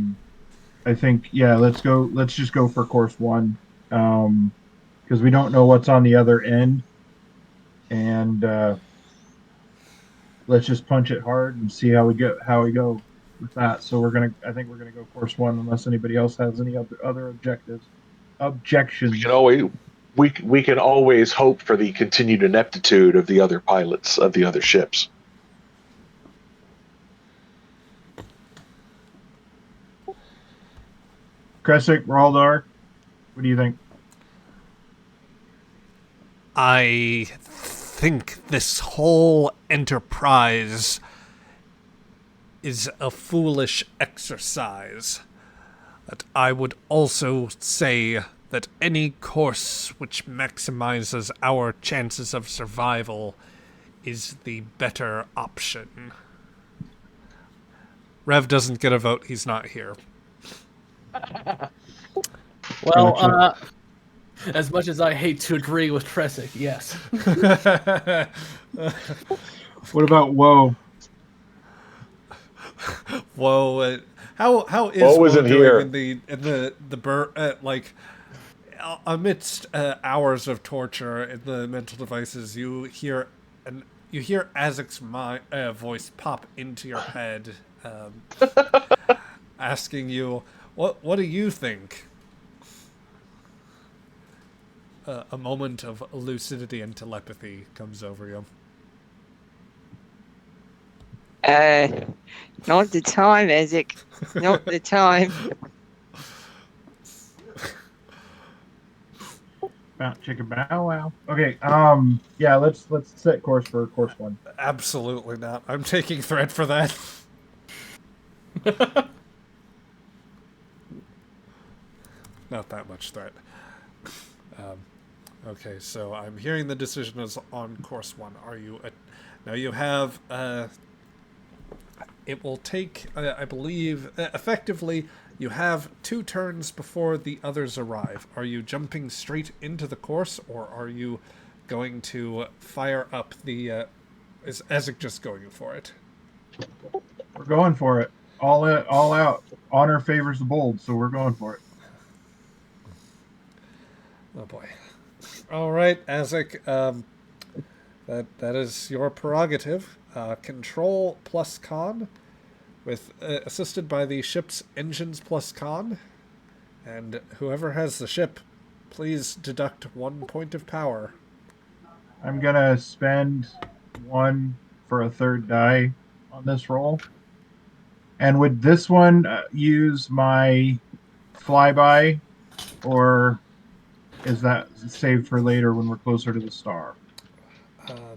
think let's go. Let's just go for course 1, because we don't know what's on the other end, and let's just punch it hard and see how we go with that. So I think we're gonna go course 1 unless anybody else has any other We can objections. always we can always hope for the continued ineptitude of the other pilots of the other ships. Kresic, Raldar, what do you think? I think this whole enterprise is a foolish exercise. But I would also say that any course which maximizes our chances of survival is the better option. Rev doesn't get a vote, he's not here. Well, Gotcha. as much as I hate to agree with Tresic, yes. What about Woe? Whoa, how is Woe Woe isn't doing here. in the like amidst hours of torture in the mental devices? You hear Azek's voice pop into your head, asking you, "What do you think?" A moment of lucidity and telepathy comes over you. Not the time, Ezek. Not the time. Chicken bow wow. Okay. Yeah. Let's set course for course 1. Absolutely not. I'm taking threat for that. Not that much threat. Okay, so I'm hearing the decision is on course 1. Are you now you have it will take, I believe, effectively, you have 2 turns before the others arrive. Are you jumping straight into the course, or are you going to fire up the... is Ezek just going for it? We're going for it. All out. Honor favors the bold, so we're going for it. Oh boy. All right, Ezek, that is your prerogative. Control plus con, with assisted by the ship's engines plus con, and whoever has the ship, please deduct 1 point of power. I'm gonna spend 1 for a 3rd die on this roll. And would this one use my flyby, or is that saved for later when we're closer to the star? I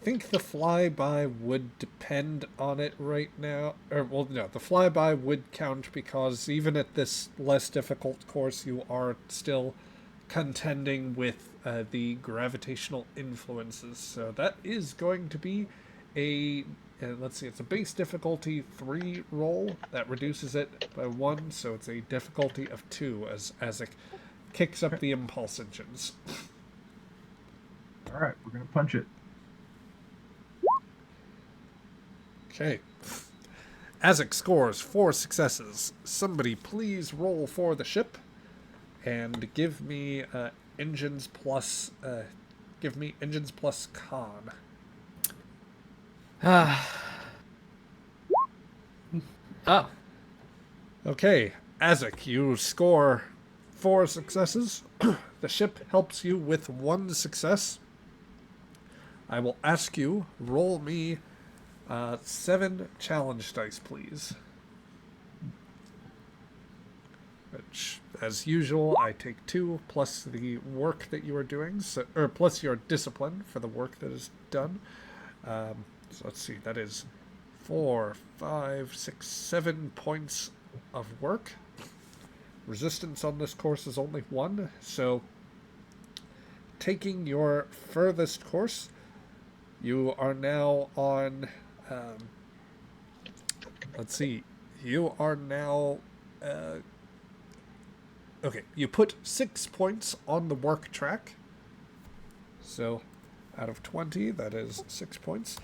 think the flyby would depend on it right now. Or, well, no, the flyby would count because even at this less difficult course, you are still contending with the gravitational influences. So that is going to be a... let's see, it's a base difficulty 3 roll. That reduces it by 1, so it's a difficulty of 2 as it kicks up the impulse engines. All right, we're gonna punch it. Okay. Azek scores 4 successes. Somebody please roll for the ship and give me engines plus con. Oh. Okay, Azek, you score 4 successes. The ship helps you with 1 success. I will ask you, roll me 7 challenge dice, please. Which, as usual, I take 2 plus the work that you are doing, or plus your discipline for the work that is done. So let's see, that is 4, 5, 6, 7 points of work. Resistance on this course is only 1, so taking your furthest course, you are now on... let's see. You are now... okay, you put 6 points on the work track. So, out of 20, that is 6 points.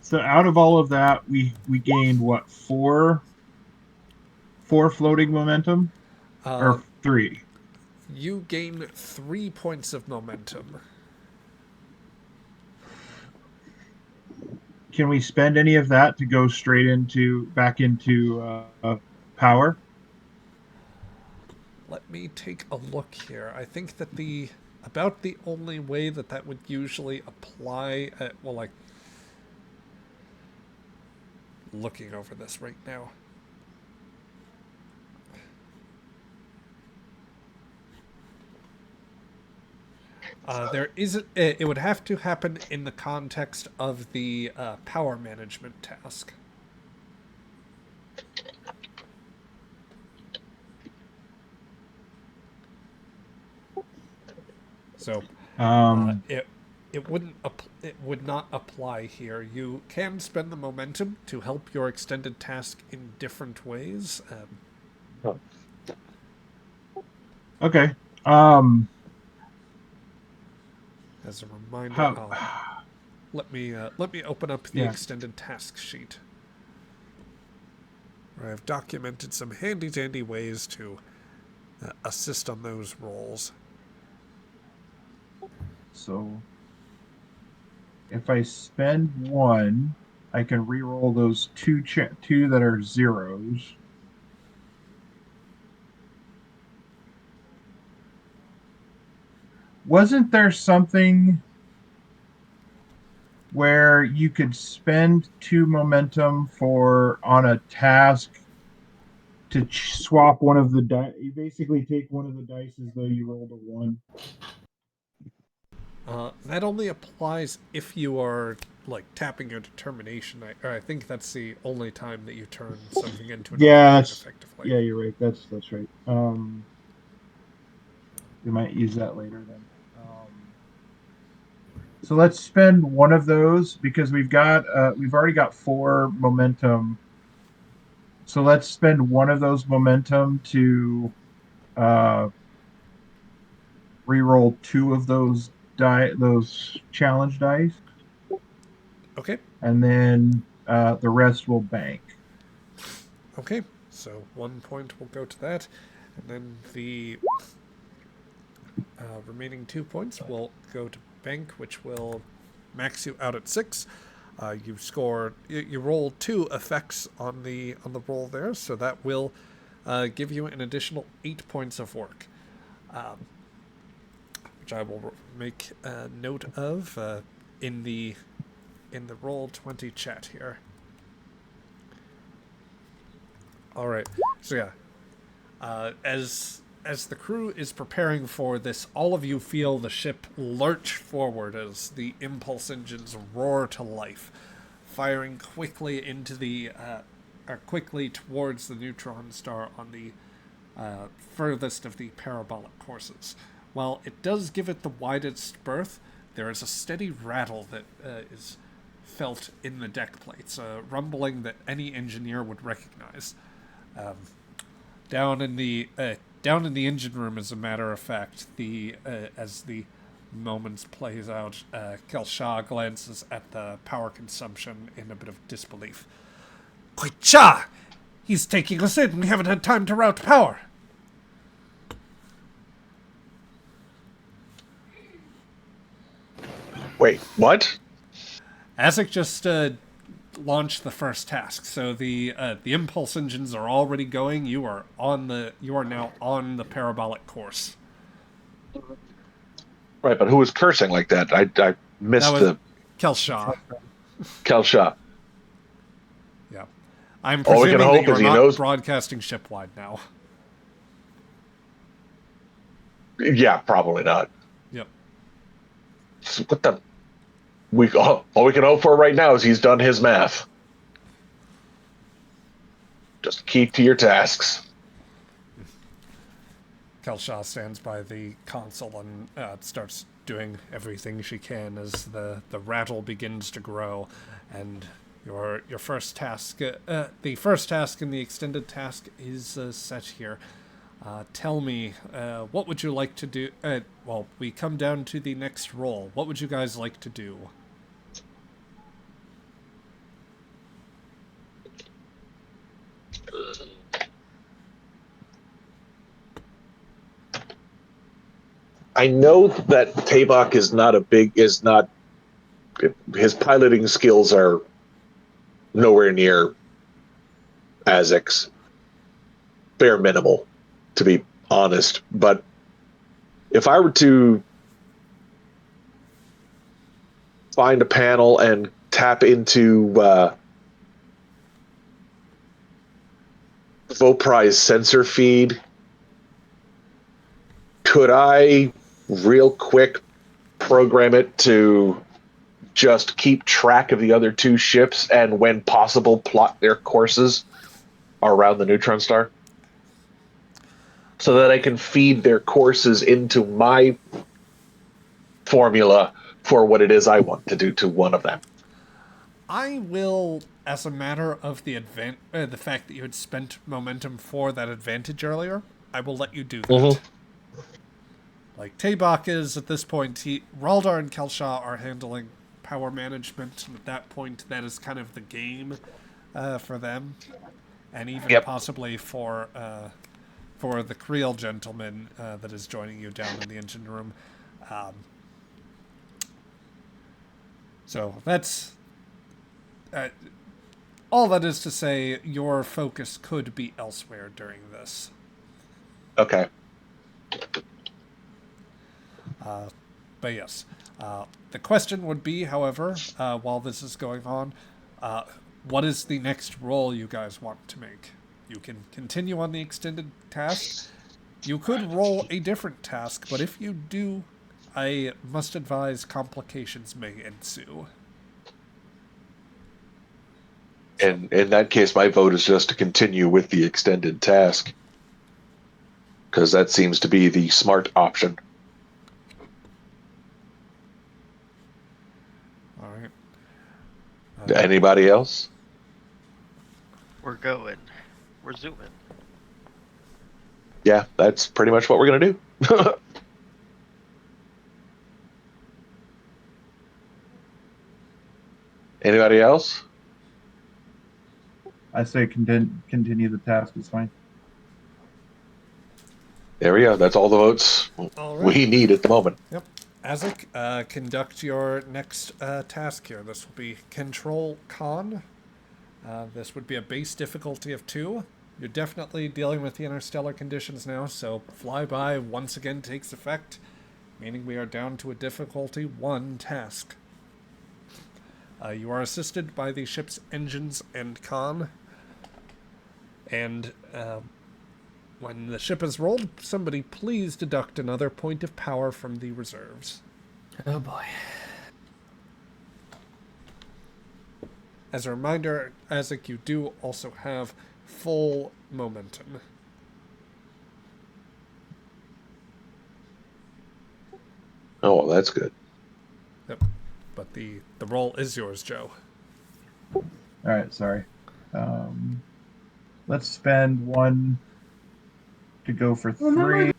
So out of all of that, we gained what, 4 floating momentum, or 3? You gain 3 points of momentum. Can we spend any of that to go straight back into power? Let me take a look here. I think that about the only way that would usually apply, well, like, looking over this right now. It would have to happen in the context of the power management task. So it would not apply here. You can spend the momentum to help your extended task in different ways. Okay. As a reminder, let me open up the extended task sheet, where I've documented some handy-dandy ways to assist on those rolls. So, if I spend 1, I can re-roll those 2 that are zeros. Wasn't there something where you could spend 2 momentum on a task to swap one of the dice? You basically take one of the dice as though you rolled a 1. That only applies if you are, like, tapping your determination. I think that's the only time that you turn something into an effectively. Yeah, you're right. That's right. We might use that later then. So let's spend one of those because we've already got 4 momentum. So let's spend one of those momentum to uh, re-roll 2 of those challenge dice, Okay. and then the rest will bank. Okay. So 1 point will go to that, and then the remaining 2 points will go to bank, which will max you out at 6. You score. You roll 2 effects on the roll there, so that will give you an additional 8 points of work, which I will make a note of in the Roll20 chat here. All right. So yeah, as the crew is preparing for this, all of you feel the ship lurch forward as the impulse engines roar to life, firing quickly into quickly towards the neutron star on the furthest of the parabolic courses. While it does give it the widest berth, there is a steady rattle that is felt in the deck plates, a rumbling that any engineer would recognize. Down in the engine room, as a matter of fact, as the moments plays out, Kelshaw glances at the power consumption in a bit of disbelief. Quicha! He's taking us in. We haven't had time to route power. Wait, what? Azek just launched the first task, so the impulse engines are already going. You are now on the parabolic course. Right, but who was cursing like that? I missed That was Kelshaw. Kelshaw. Yeah, I'm All we can presuming hope that you're is he not knows. broadcasting shipwide now. Yeah, probably not. Yep. So what the? All we can hope for right now is he's done his math. Just keep to your tasks. Kelshaw stands by the console and starts doing everything she can as the rattle begins to grow, and your first task, the first task in the extended task, is set here. Tell me, what would you like to do? Well, we come down to the next roll. What would you guys like to do? I know that Tabak is not his piloting skills are nowhere near Azek's, bare minimal, to be honest. But if I were to find a panel and tap into Vopri's sensor feed, could I real quick program it to just keep track of the other 2 ships and, when possible, plot their courses around the neutron star? So that I can feed their courses into my formula for what it is I want to do to one of them. I will, as a matter of the fact that you had spent momentum for that advantage earlier, I will let you do that. Mm-hmm. Like, Tabak is, at this point, Raldar and Kelshaw are handling power management, and at that point, that is kind of the game for them. And even possibly for the Creel gentleman that is joining you down in the engine room. So that's... all that is to say, your focus could be elsewhere during this. Okay. But yes, the question would be, however, while this is going on, what is the next roll you guys want to make? You can continue on the extended task. You could roll a different task, but if you do, I must advise complications may ensue. And in that case, my vote is just to continue with the extended task, because that seems to be the smart option. Anybody else? We're going. We're zooming. Yeah, that's pretty much what we're gonna do. Anybody else? I say continue the task is fine. There we go. That's all the votes All right. we need at the moment. Yep. Azek, conduct your next task here. This will be Control Con. This would be a base difficulty of 2. You're definitely dealing with the interstellar conditions now, so flyby once again takes effect, meaning we are down to a difficulty 1 task. You are assisted by the ship's engines and con, and when the ship is rolled, somebody please deduct another point of power from the reserves. Oh boy. As a reminder, Azek, you do also have full momentum. Oh, well, that's good. Yep. But the roll is yours, Joe. All right, sorry. Let's spend 1 to go for 3.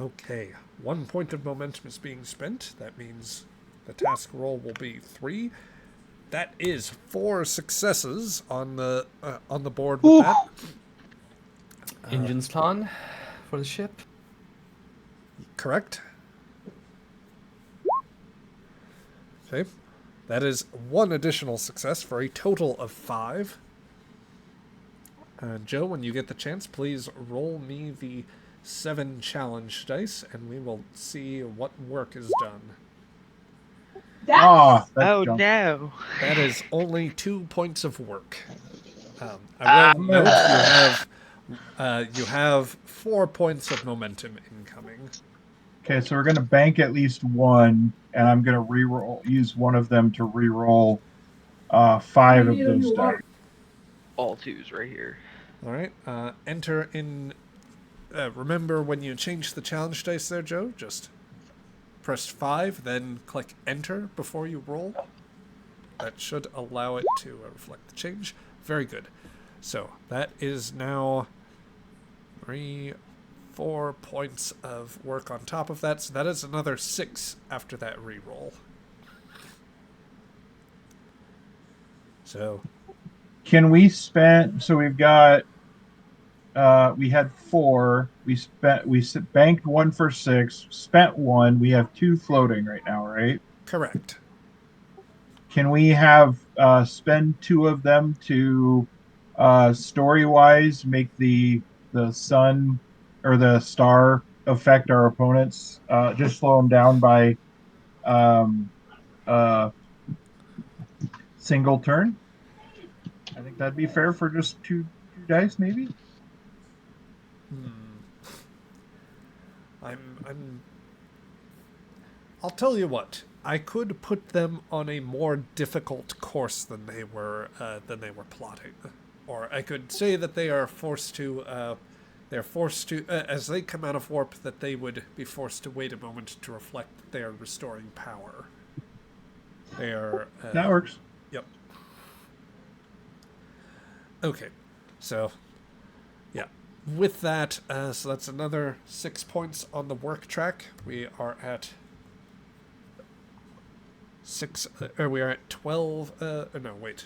Okay, 1 point of momentum is being spent. That means the task roll will be 3. That is 4 successes on the board with that. Engines con for the ship. Correct. Okay, that is 1 additional success for a total of 5. Joe, when you get the chance, please roll me the 7 challenge dice, and we will see what work is done. That's Oh junk. no! That is only 2 points of work. I will note you have 4 points of momentum incoming. Okay, so we're gonna bank at least 1, and I'm gonna use one of them to re-roll 5 of those dice. All 2s right here. All right. Enter in. Remember when you change the challenge dice there, Joe? Just press 5, then click Enter before you roll. That should allow it to reflect the change. Very good. So that is now 4 points of work on top of that. So that is another 6 after that re-roll. So Can we spend? So we've got. We had 4. We banked 1 for 6. Spent 1. We have 2 floating right now, right? correct. Can we have spend 2 of them to story-wise make the sun or the star affect our opponents? Just slow them down by uh, single turn. I think that'd be fair for just two dice, maybe. I'll tell you what. I could put them on a more difficult course than they were plotting, or I could say that they are forced to. As they come out of warp, that they would be forced to wait a moment to reflect that they are restoring power. They are. That works. Yep. Okay, so yeah, with that, so that's another 6 points on the work track. We are at 6. We are at 12. No, wait.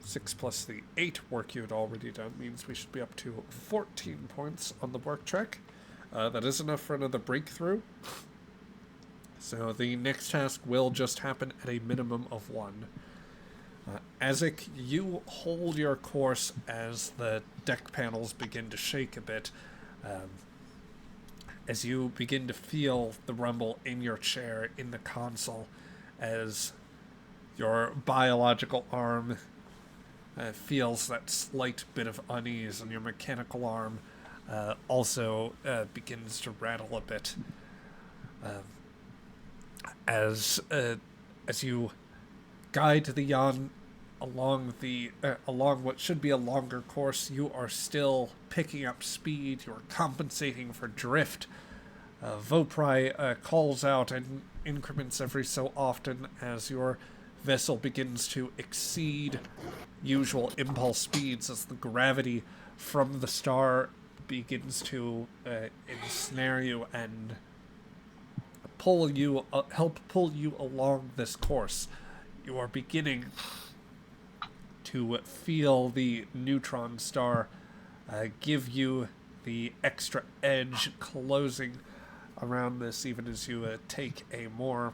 6 plus the 8 work you had already done means we should be up to 14 points on the work track. That is enough for another breakthrough. So the next task will just happen at a minimum of 1. Azek, you hold your course as the deck panels begin to shake a bit. As you begin to feel the rumble in your chair, in the console, as your biological arm feels that slight bit of unease, and your mechanical arm also begins to rattle a bit. As you guide the yawn along what should be a longer course, you are still picking up speed. You're compensating for drift. Vopri calls out, and increments every so often as your vessel begins to exceed usual impulse speeds as the gravity from the star begins to ensnare you and help pull you along this course. You are beginning to feel the neutron star give you the extra edge closing around this, even as you take a more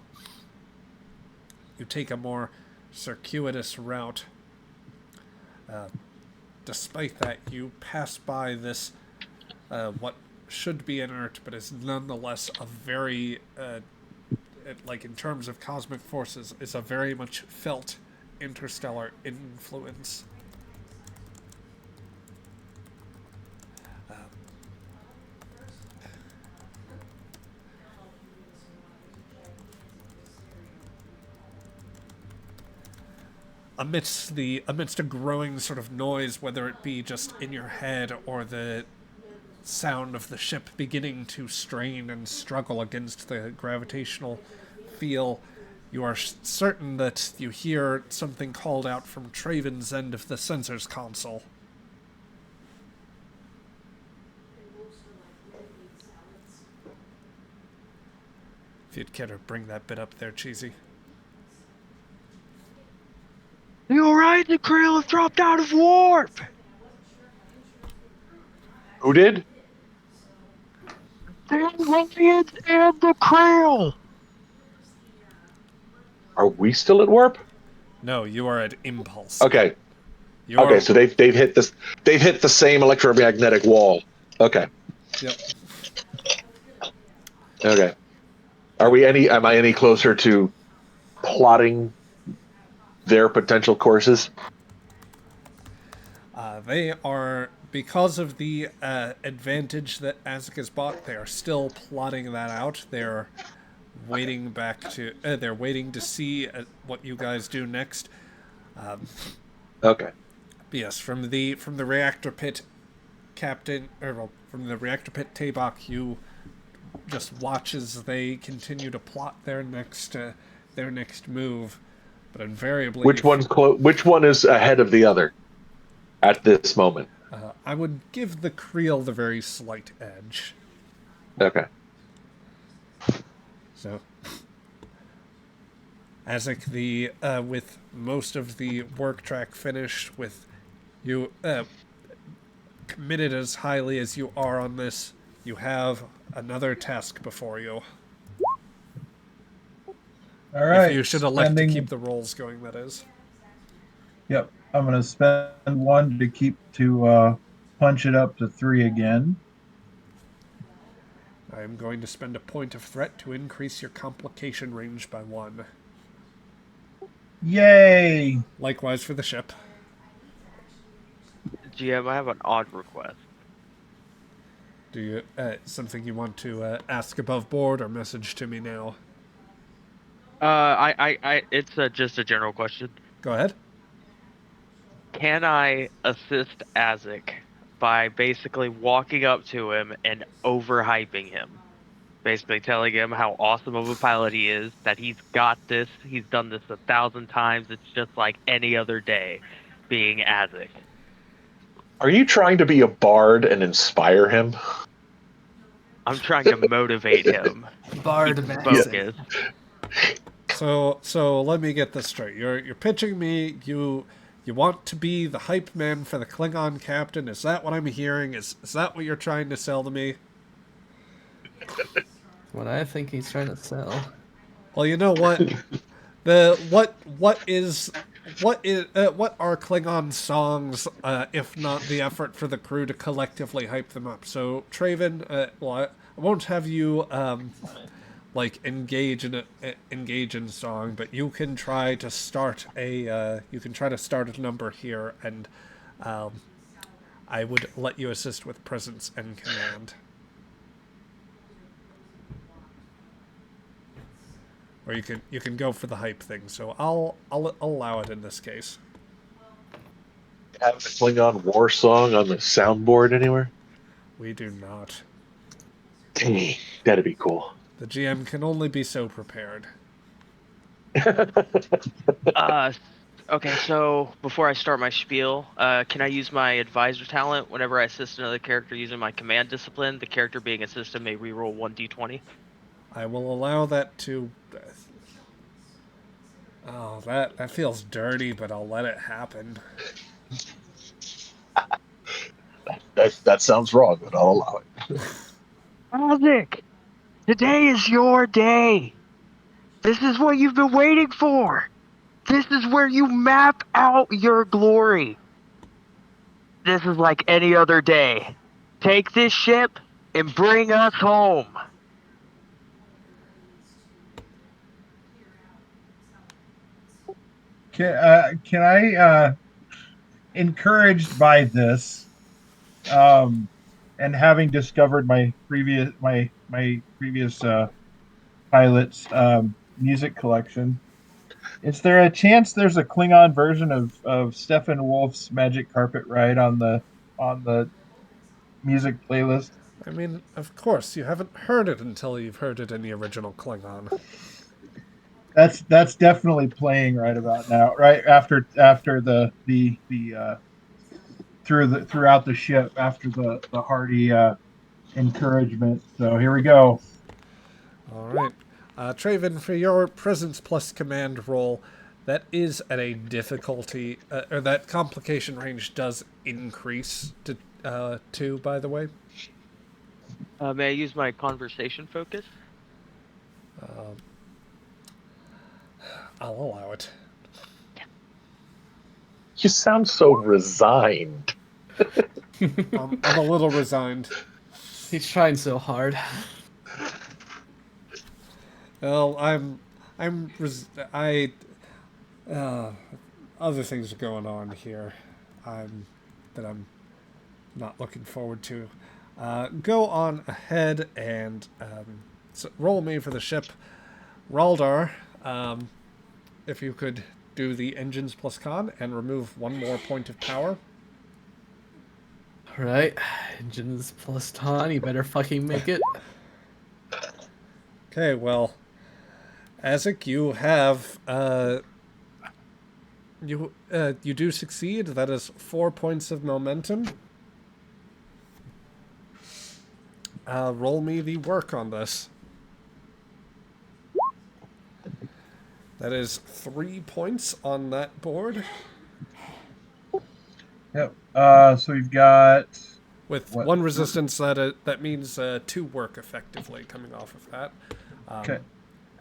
circuitous route. Despite that, you pass by this what should be inert, but is nonetheless a very like in terms of cosmic forces, is a very much felt interstellar influence. Amidst a growing sort of noise, whether it be just in your head or the sound of the ship beginning to strain and struggle against the gravitational feel, you are certain that you hear something called out from Traven's end of the sensors console. If you'd care to bring that bit up there, Cheesy. You alright? The Krill have dropped out of warp! Who did? The Valiant and the Krill! Are we still at warp? No, you are at impulse. Okay. You're, Okay, so they've hit this. They've hit the same electromagnetic wall. Okay. Yep. Okay. Am I any closer to plotting their potential courses? They are, because of the advantage that Azek has bought, they are still plotting that out. They're waiting they're waiting to see what you guys do next. Okay. Yes, from the reactor pit captain, from the reactor pit Tabak, you just watch as they continue to plot their next move, but invariably, Which one is ahead of the other at this moment? I would give the Creel the very slight edge. Okay. So, Azek, with most of the work track finished, with you committed as highly as you are on this, you have another task before you. All right. If you should elect to keep the rolls going, that is. Yep. I'm going to spend one to punch it up to 3 again. I am going to spend a point of threat to increase your complication range by 1. Yay! Likewise for the ship. GM, I have an odd request. Do you something you want to ask above board or message to me now? It's just a general question. Go ahead. Can I assist Azek by basically walking up to him and overhyping him? Basically telling him how awesome of a pilot he is, that he's got this, he's done this 1,000 times, it's just like any other day being Azek. Are you trying to be a bard and inspire him? I'm trying to motivate him. Bard Keep maxing. focused. So let me get this straight. You're pitching me. You want to be the hype man for the Klingon captain. Is that what I'm hearing? Is that what you're trying to sell to me? What I think he's trying to sell. Well, you know what? What are Klingon songs if not the effort for the crew to collectively hype them up? So Traven, I won't have you engage in song, but you can try to start a number here, and I would let you assist with presence and command. Or you can go for the hype thing. So I'll allow it in this case. Have a Klingon war song on the soundboard anywhere? We do not. Dang, that'd be cool. The GM can only be so prepared. Okay, so before I start my spiel, can I use my advisor talent whenever I assist another character using my command discipline? The character being assisted may reroll 1d20. I will allow that to... Oh, that feels dirty, but I'll let it happen. That sounds wrong, but I'll allow it. Isaac, today is your day. This is what you've been waiting for. This is where you map out your glory. This is like any other day. Take this ship and bring us home. Can I, encouraged by this, and having discovered my previous pilot's music collection, is there a chance there's a Klingon version of Stephen Wolf's Magic Carpet Ride on the music playlist? I mean, of course, you haven't heard it until you've heard it in the original Klingon. That's definitely playing right about now, right after throughout the ship after the hearty encouragement. So here we go. All right. Traven, for your presence plus command roll, that is at a difficulty, or that complication range does increase to 2, by the way. May I use my conversation focus? I'll allow it. You sound so resigned. I'm a little resigned. He's trying so hard. Well, other things are going on here. That I'm not looking forward to. Go on ahead and roll me for the ship. Raldar, if you could do the engines plus con and remove 1 more point of power. Alright. Engines plus ton, you better fucking make it. Okay, well, Azek, you have you do succeed. That is 4 points of momentum. Roll me the work on this. That is 3 points on that board. Yep. So we've got With what? 1 resistance, that means 2 work effectively coming off of that. Okay.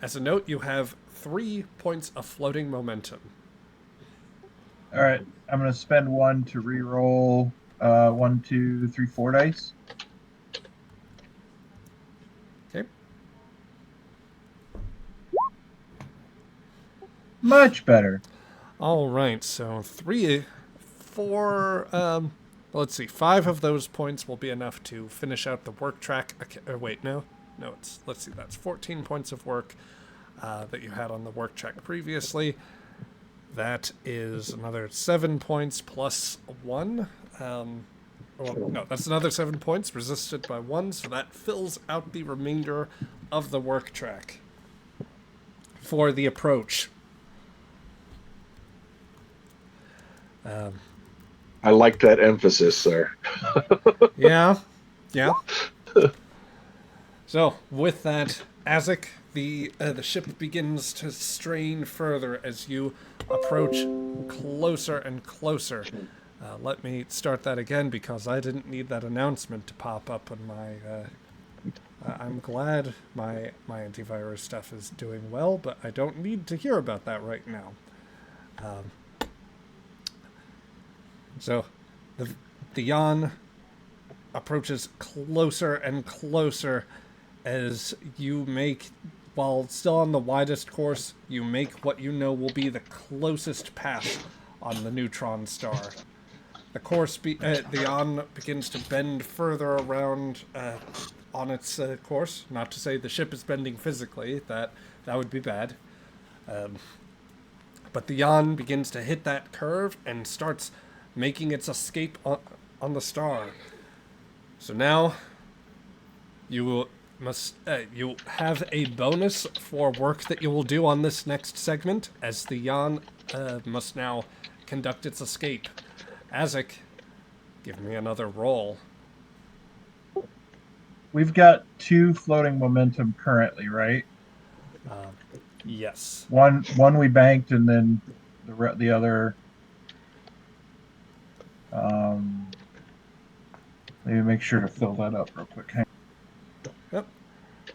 As a note, you have 3 points of floating momentum. All right. I'm gonna spend 1 to re-roll 1, 2, 3, 4 dice. Okay. Much better. All right. So let's see. 5 of those points will be enough to finish out the work track. Wait, no. Let's see. That's 14 points of work that you had on the work track previously. That is another 7 points plus 1. That's another 7 points resisted by 1, so that fills out the remainder of the work track for the approach. I like that emphasis, sir. Yeah. So, with that, Azek, the ship begins to strain further as you approach closer and closer. Let me start that again because I didn't need that announcement to pop up on my... I'm glad my antivirus stuff is doing well, but I don't need to hear about that right now. So, the yawn approaches closer and closer as you make, while still on the widest course, you make what you know will be the closest pass on the neutron star. The course, the yawn begins to bend further around on its course. Not to say the ship is bending physically, that would be bad. But the yawn begins to hit that curve and starts making its escape on the star. So now, you you have a bonus for work that you will do on this next segment, as the Yan must now conduct its escape. Azek, give me another roll. We've got 2 floating momentum currently, right? Yes. One we banked, and then the other. Maybe make sure to fill that up real quick. Yep.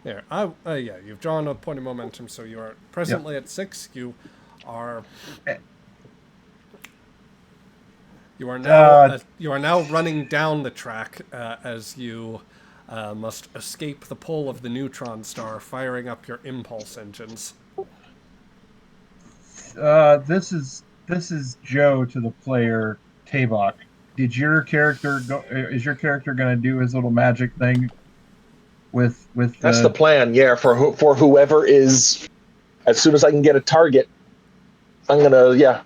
There. Yeah, you've drawn a point of momentum, so you are presently at 6. You are now running down the track as you must escape the pull of the neutron star, firing up your impulse engines. This is Joe to the player Tabok. Did your character go? Is your character going to do his little magic thing with That's the plan. Yeah, for whoever is. As soon as I can get a target, I'm gonna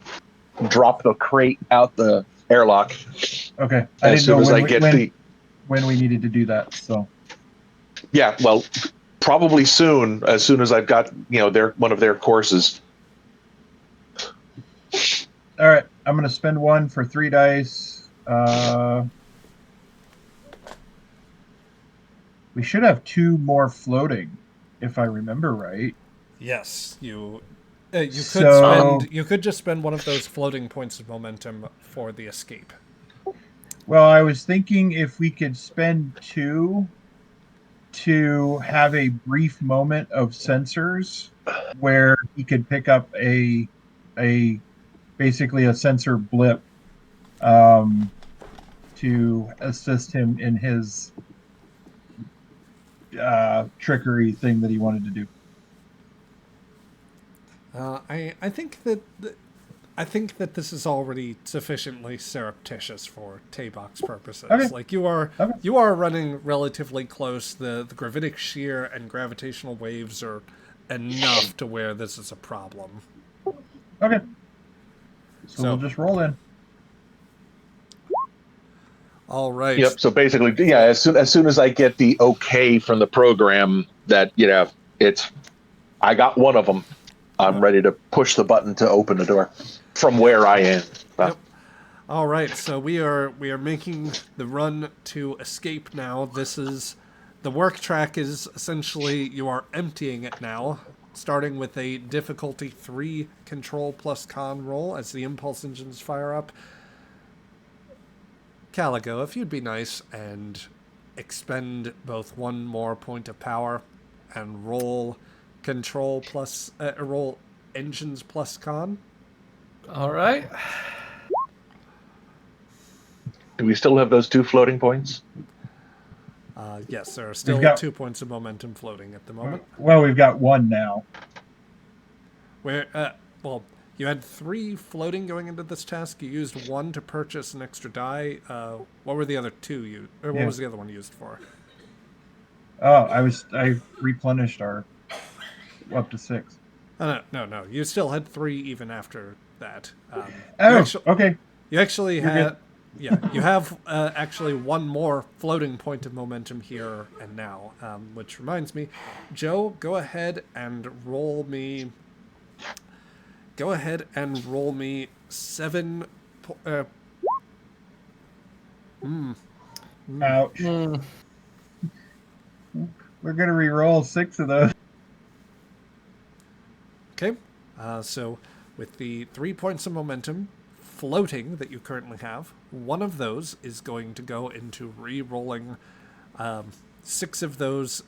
drop the crate out the airlock. Okay, I didn't know when we needed to do that. So yeah, well, probably soon. As soon as I've got one of their courses. All right, I'm going to spend 1 for 3 dice. We should have 2 more floating, if I remember right. Yes, you could just spend one of those floating points of momentum for the escape. Well, I was thinking if we could spend 2 to have a brief moment of sensors where he could pick up a basically a sensor blip to assist him in his trickery thing that he wanted to do. I think that this is already sufficiently surreptitious for Tabok's purposes. Okay. Like you are running relatively close. The gravitic shear and gravitational waves are enough to where this is a problem. Okay. So we'll just roll in. All right. Yep. So basically, yeah. As soon as I get the okay from the program that I got one of them. I'm ready to push the button to open the door from where I am. Yep. All right. So we are making the run to escape now. The work track is essentially you are emptying it now, starting with a difficulty 3 control plus con roll as the impulse engines fire up. Caligo, if you'd be nice and expend both 1 more point of power and roll control plus roll engines plus con. All right. Do we still have those 2 floating points? Yes, there are still 2 points of momentum floating at the moment. Well, we've got 1 now. You had 3 floating going into this task. You used 1 to purchase an extra die. What were the other 2 used? Or what was the other one used for? Oh, I replenished our up to 6. No. You still had 3 even after that. Okay. You actually had... Yeah, you have actually 1 more floating point of momentum here and now, which reminds me, Joe, go ahead and roll me 7... Ouch. We're going to re-roll 6 of those. Okay, so with the 3 points of momentum floating that you currently have, 1 of those is going to go into re-rolling 6 of those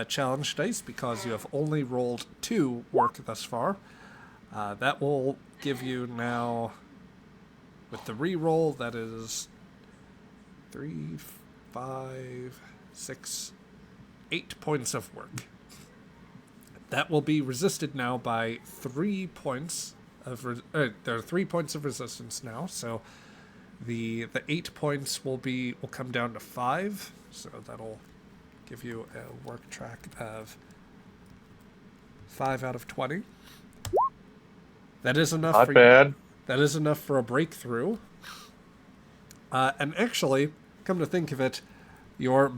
challenge dice because you have only rolled 2 work thus far. That will give you now, with the re-roll, that is 3, 5, 6, 8 points of work. That will be resisted now by 3 points of... there are 3 points of resistance now, so the 8 points will come down to 5, so that'll give you a work track of 5 out of 20. That is enough. Not bad. That is enough for a breakthrough. And actually, come to think of it, your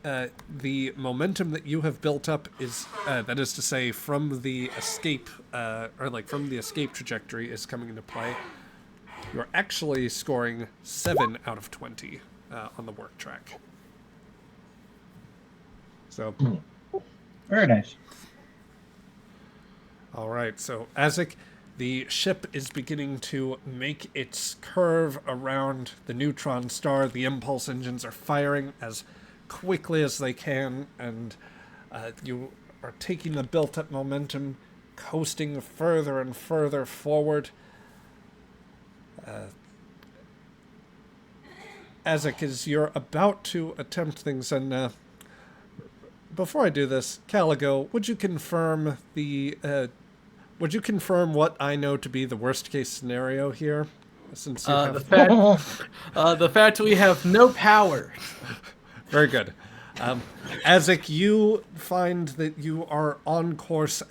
the momentum that you have built up is, that is to say, from the escape, from the escape trajectory is coming into play. You're actually scoring 7 out of 20 on the work track. So, Very nice. all right. So, Azek, the ship is beginning to make its curve around the neutron star. The impulse engines are firing as quickly as they can, and you are taking the built-up momentum, coasting further and further forward. Azek, as you're about to attempt things, and before I do this, Caligo, would you confirm what I know to be the worst-case scenario here? Since you have... the fact we have no power. Very good. Azek, you find that you are on course,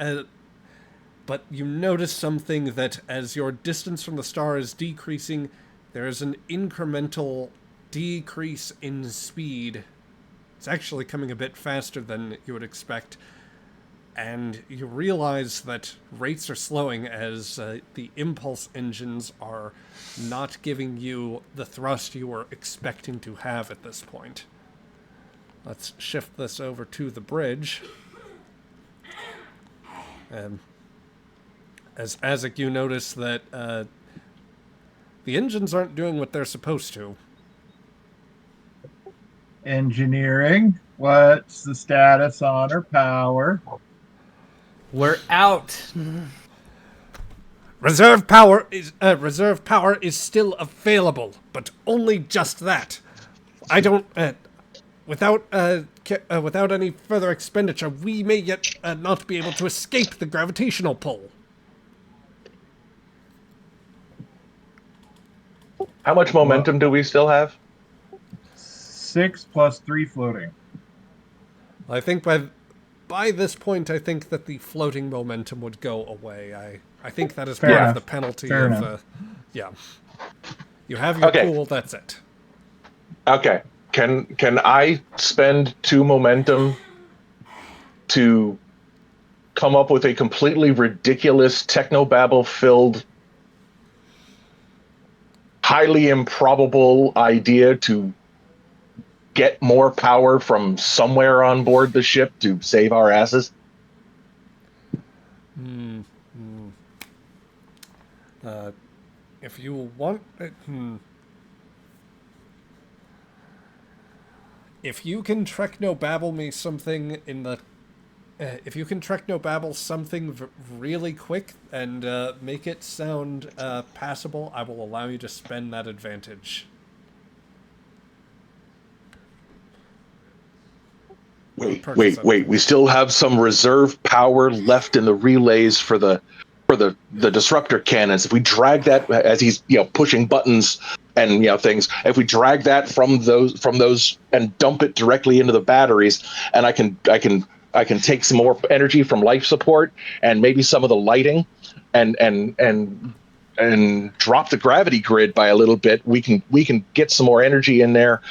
but you notice something that as your distance from the star is decreasing, there is an incremental decrease in speed. It's actually coming a bit faster than you would expect, and you realize that rates are slowing as the impulse engines are not giving you the thrust you were expecting to have at this point. Let's shift this over to the bridge. As Azek, you notice that the engines aren't doing what they're supposed to. Engineering. What's the status on our power? We're out. Reserve power is still available, but only just that. I don't. Without any further expenditure, we may yet not be able to escape the gravitational pull. How much momentum do we still have? 6 plus 3 floating. I think by this point, I think that the floating momentum would go away. I think that is part of the penalty of... yeah. You have your pool, that's it. Okay. Can I spend 2 momentum to come up with a completely ridiculous technobabble-filled, highly improbable idea to get more power from somewhere on board the ship to save our asses? If you want... If you can technobabble me something in the... if you can technobabble something really quick and make it sound passable, I will allow you to spend that advantage. Wait. We still have some reserve power left in the relays for the disruptor cannons. If we drag that as he's pushing buttons and things, if we drag that from those and dump it directly into the batteries, and I can take some more energy from life support and maybe some of the lighting and drop the gravity grid by a little bit, we can get some more energy in there.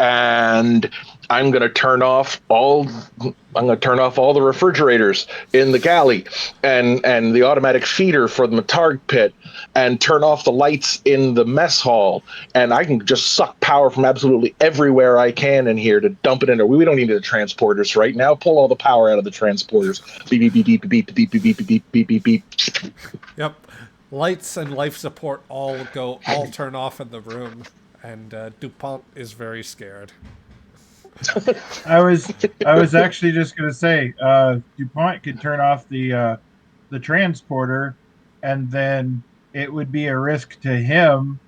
And I'm going to turn off all the refrigerators in the galley and the automatic feeder for the Matarg pit, and turn off the lights in the mess hall. And I can just suck power from absolutely everywhere I can in here to dump it in there. We don't need the transporters right now. Pull all the power out of the transporters. Beep, beep, beep, beep, beep, beep, beep, beep, beep, beep, beep, beep. Yep. Lights and life support all turn off in the room, and DuPont is very scared. I was actually just going to say, DuPont could turn off the transporter, and then it would be a risk to him,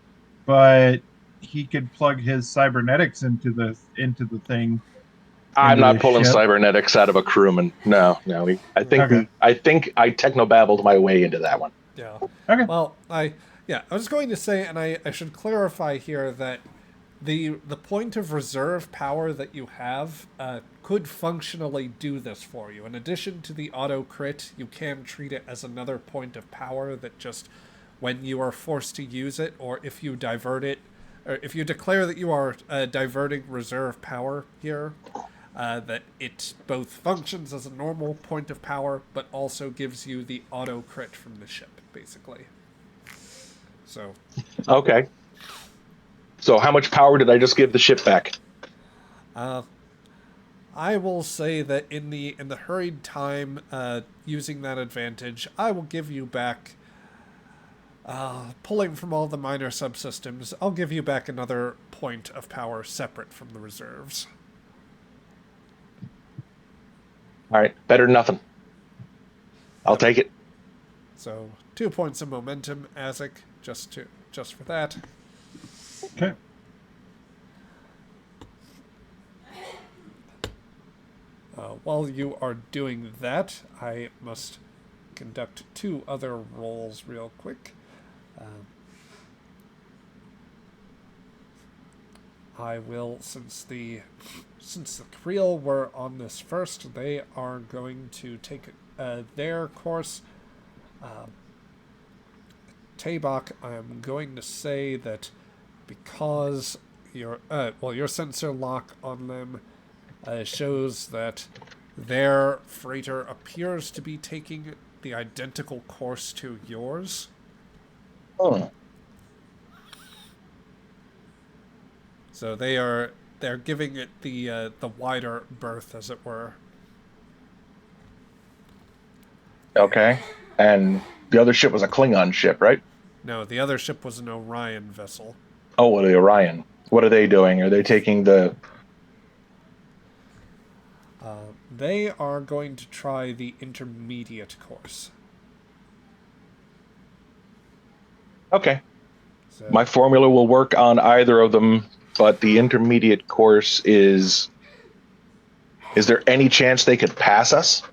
but he could plug his cybernetics into the thing. I'm not pulling cybernetics out of a crewman. No. I think I technobabbled my way into that one. Yeah. Okay. Well, I was going to say, and I should clarify here that the point of reserve power that you have could functionally do this for you. In addition to the auto crit, you can treat it as another point of power that just, when you are forced to use it, or if you divert it, or if you declare that you are diverting reserve power here, that it both functions as a normal point of power, but also gives you the auto crit from the ship, basically. So. Okay. So how much power did I just give the ship back? I will say that in the hurried time, using that advantage, I will give you back, pulling from all the minor subsystems, I'll give you back another point of power separate from the reserves. All right, better than nothing. I'll take it. So 2 points of momentum, Azek, just for that. Okay. While you are doing that, I must conduct 2 other rolls real quick. I will, since the Creel were on this first, they are going to take their course. Tabak, I am going to say that because your sensor lock on them shows that their freighter appears to be taking the identical course to yours. Oh. So they're giving it the wider berth, as it were. Okay. And the other ship was a Klingon ship, right? No, the other ship was an Orion vessel. Oh, well, the Orion. What are they doing? Are they taking the... They are going to try the intermediate course. Okay. So, My formula will work on either of them, but the intermediate course is... Is there any chance they could pass us?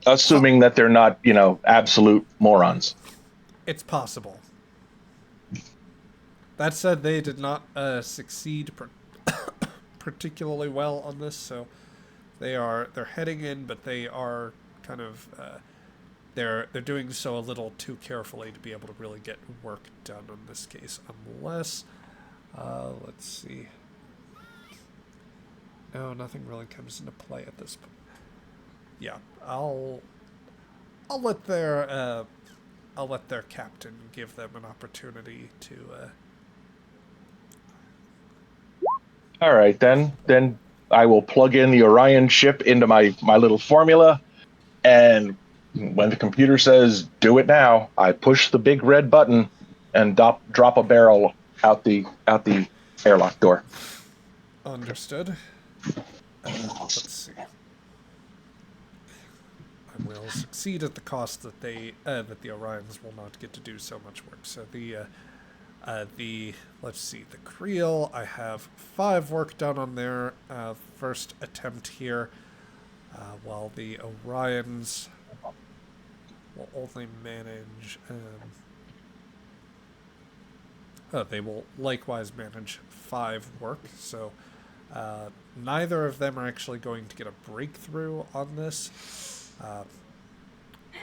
Assuming that they're not, absolute morons. it's possible. That said, they did not succeed particularly well on this, so they're heading in, but they are kind of they're doing so a little too carefully to be able to really get work done on this case, unless let's see. No, nothing really comes into play at this point. Yeah, I'll let their captain give them an opportunity to. All right, then I will plug in the Orion ship into my little formula, and when the computer says "do it now," I push the big red button and drop a barrel out the airlock door. Understood. Let's see. I will succeed at the cost that the Orions will not get to do so much work. So let's see, the Creel, I have 5 work done on their first attempt here, while the Orions will only manage. They will likewise manage 5 work. So neither of them are actually going to get a breakthrough on this.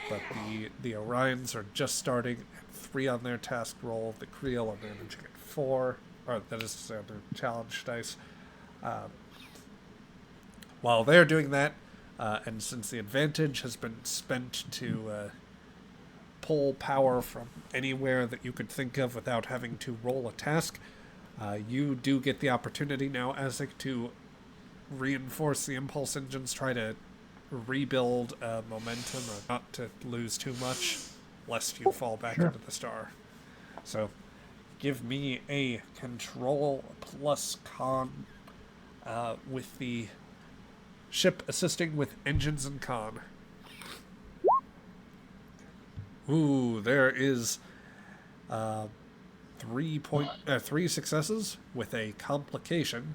But the Orions are just starting at 3 on their task roll. The Creel are managing at 4, or that is to say on their challenge dice. While they're doing that, and since the advantage has been spent to pull power from anywhere that you could think of without having to roll a task, you do get the opportunity now, Azek, to reinforce the impulse engines, try to rebuild momentum, or not to lose too much, lest you fall back into the star. So, give me a control plus con with the ship assisting with engines and con. Ooh, there is 3 successes with a complication.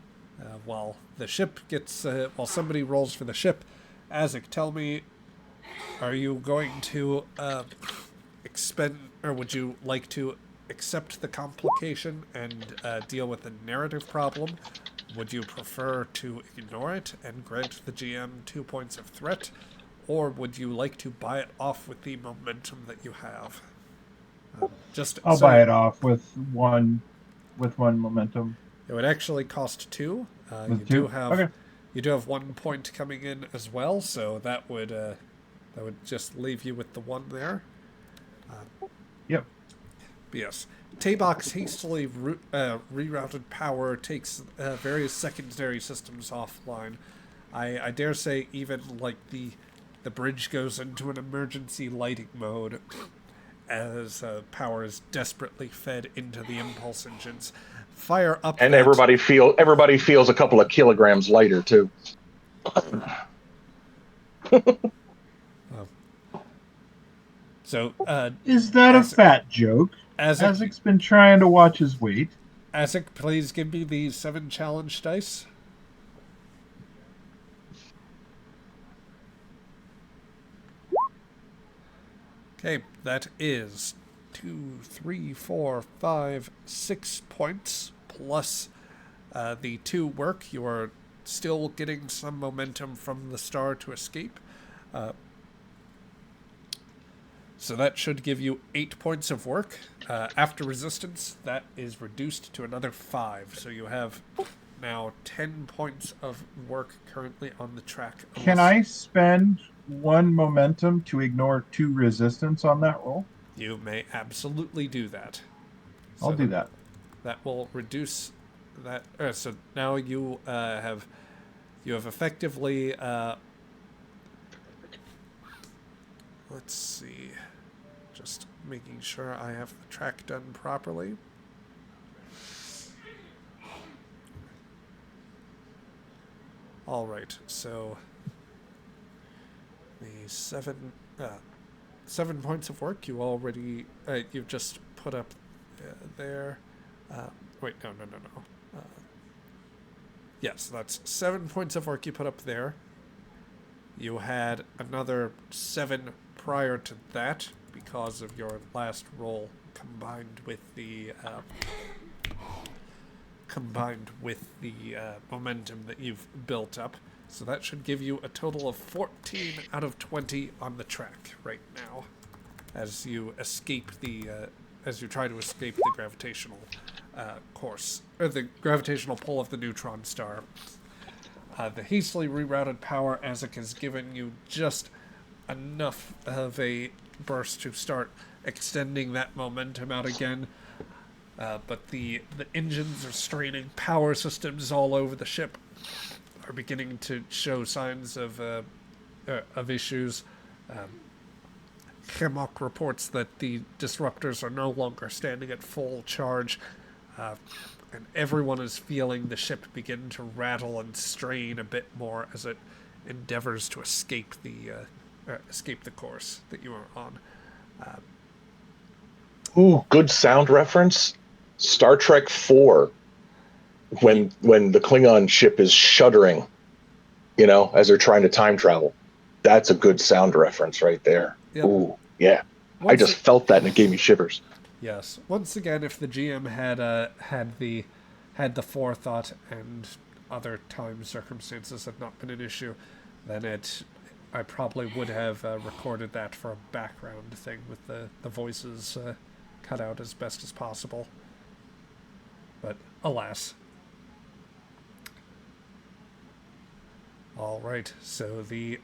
While the ship gets, while somebody rolls for the ship, Azek, tell me, are you going to expend, or would you like to accept the complication and deal with the narrative problem? Would you prefer to ignore it and grant the GM 2 points of threat? Or would you like to buy it off with the momentum that you have? I'll buy it off with one momentum. It would actually cost 2. With You 2? do have Okay. you do have 1 point coming in as well, so that would just leave you with the 1 there. Yep. Yes. Tabok's hastily rerouted power takes various secondary systems offline. I dare say even like the bridge goes into an emergency lighting mode as power is desperately fed into the impulse engines. Fire up And that... everybody feels a couple of kilograms lighter too. So, Is that a fat joke? Azek, Azek's been trying to watch his weight. Azek, please give me the 7 challenge dice. Okay, that is 2, 3, 4, 5, 6 points plus the 2 work. You are still getting some momentum from the star to escape. So that should give you 8 points of work. After resistance, that is reduced to another 5. So you have now 10 points of work currently on the track. Can I spend 1 momentum to ignore 2 resistance on that roll? You may absolutely do that. I'll do that. That will reduce that. So now you have effectively. Let's see. Just making sure I have the track done properly. All right. So the 7 points of work you already you've just put up there. Wait, no. Yes, that's 7 points of work you put up there. You had another 7 prior to that because of your last roll combined with the momentum that you've built up. So that should give you a total of 14 out of 20 on the track right now, as you escape as you try to escape the gravitational course, or the gravitational pull of the neutron star. The hastily rerouted power Azek has given you just enough of a burst to start extending that momentum out again. But the engines are straining. Power systems all over the ship are beginning to show signs of issues. Hemok reports that the disruptors are no longer standing at full charge, and everyone is feeling the ship begin to rattle and strain a bit more as it endeavors to escape the course that you are on. Ooh, good sound reference. Star Trek 4, when the Klingon ship is shuddering, as they're trying to time travel. That's a good sound reference right there. Yep. Ooh, yeah. I just felt that and it gave me shivers. Yes. Once again, if the GM had the forethought and other time circumstances had not been an issue, then I probably would have recorded that for a background thing with the voices cut out as best as possible. But alas. All right. So the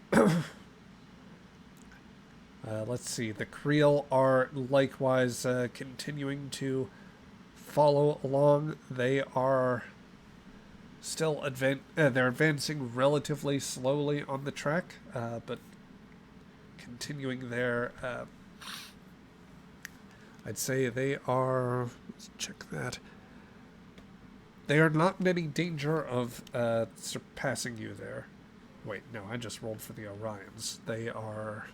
let's see. The Creel are likewise continuing to follow along. They are still they're advancing relatively slowly on the track, but continuing their. I'd say they are. Let's check that. They are not in any danger of surpassing you there. Wait, no, I just rolled for the Orions. They are.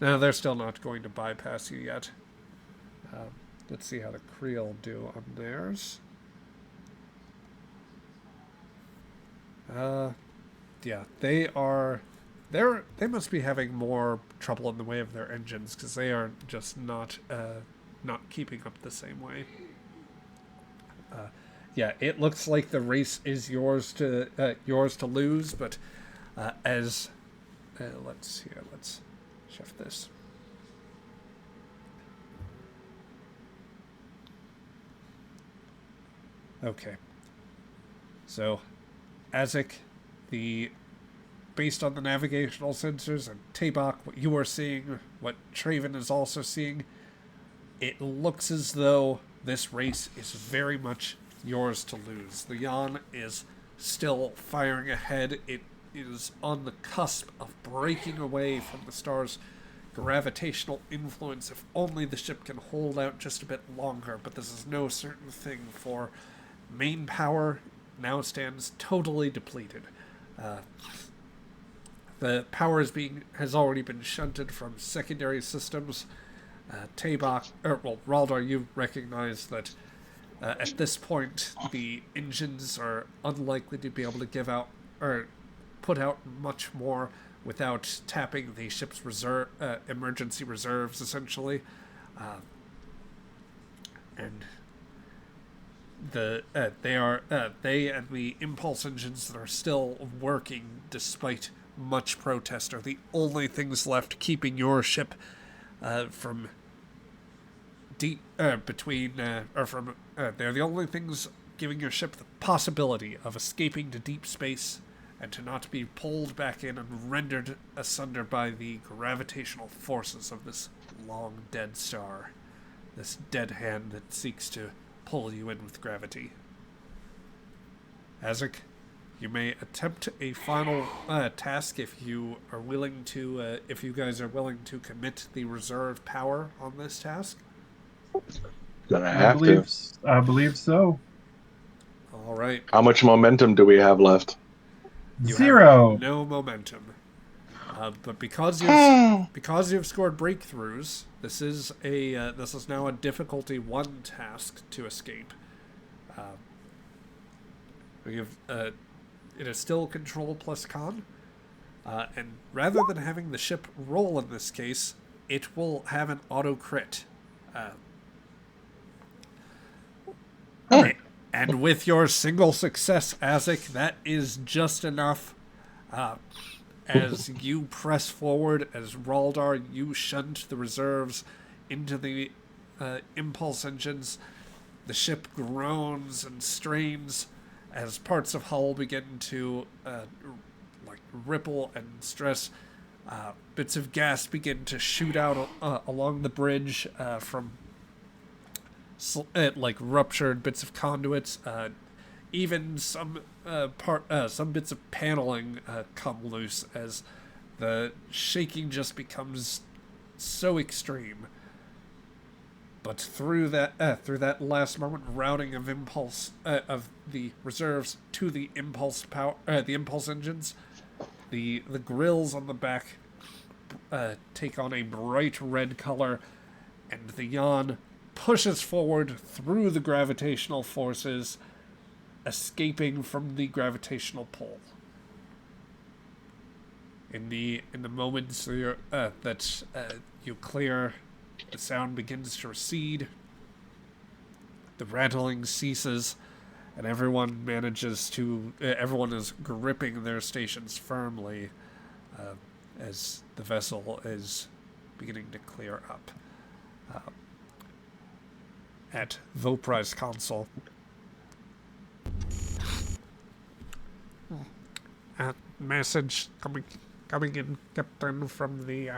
No, they're still not going to bypass you yet. Let's see how the Creel do on theirs. Yeah, they are. They must be having more trouble in the way of their engines because they are just not keeping up the same way. Yeah, it looks like the race is yours to lose, but let's shift this. Okay. So, Azek, based on the navigational sensors, and Tabak, what you are seeing, what Traven is also seeing, it looks as though this race is very much yours to lose. The Yan is still firing ahead. It is on the cusp of breaking away from the star's gravitational influence if only the ship can hold out just a bit longer. But this is no certain thing, for main power now stands totally depleted. The power has already been shunted from secondary systems. Raldar, you recognize that at this point the engines are unlikely to be able to give out or put out much more without tapping the ship's emergency reserves, essentially. And they and the impulse engines that are still working despite much protest are the only things left keeping your ship from they're the only things giving your ship the possibility of escaping to deep space and to not be pulled back in and rendered asunder by the gravitational forces of this long dead star, this dead hand that seeks to pull you in with gravity. Azek, you may attempt a final task if you are willing to. If you guys are willing to commit the reserve power on this task. Gonna have to. I believe so. All right. How much momentum do we have left? You 0. have no momentum. But because you've scored breakthroughs, this is now a difficulty 1 task to escape. It is still control plus con, and rather than having the ship roll in this case, it will have an auto crit. And with your single success, Azek, that is just enough. As you press forward, as Raldar, you shunt the reserves into the impulse engines. The ship groans and strains as parts of hull begin to ripple and stress. Bits of gas begin to shoot out along the bridge from ruptured bits of conduits. Even some bits of paneling come loose as the shaking just becomes so extreme. But through that last moment routing of impulse of the reserves to the impulse engines, the grills on the back take on a bright red color, and the Yan pushes forward through the gravitational forces, escaping from the gravitational pull. In the moments that you clear, the sound begins to recede. The rattling ceases, and everyone is gripping their stations firmly as the vessel is beginning to clear up. At Vopri's console. Message coming in, Captain, from the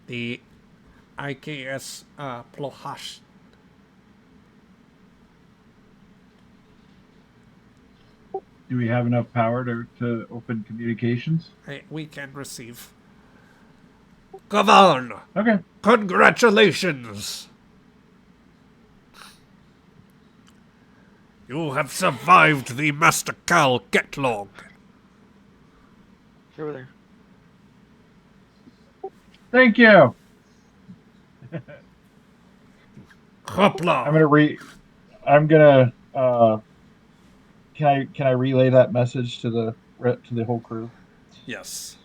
IKS tlha'wI. Do we have enough power to open communications? We can receive. Come on! Okay. Congratulations! You have survived the Master Cal qetlogh. Over there. Thank you. Qetlogh. I'm gonna can I relay that message to the whole crew? Yes.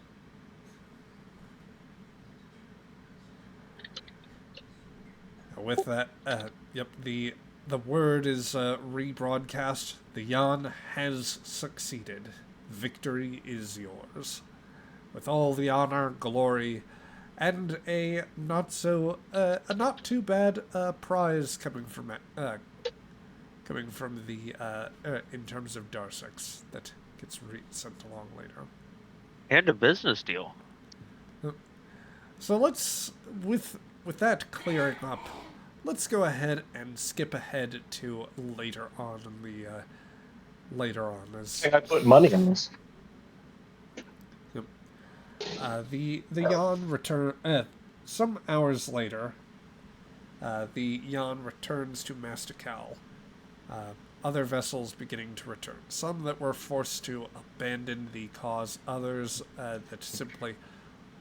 With that, the word is rebroadcast. The Yan has succeeded. Victory is yours. With all the honor, glory, and a not too bad prize coming coming from the in terms of Darsex that gets sent along later. And a business deal. So let's, with that clearing up, let's go ahead and skip ahead to later on in the as I put money in this. the Jan return. Some hours later, the Jan returns to Mastical. Other vessels beginning to return. Some that were forced to abandon the cause. Others that simply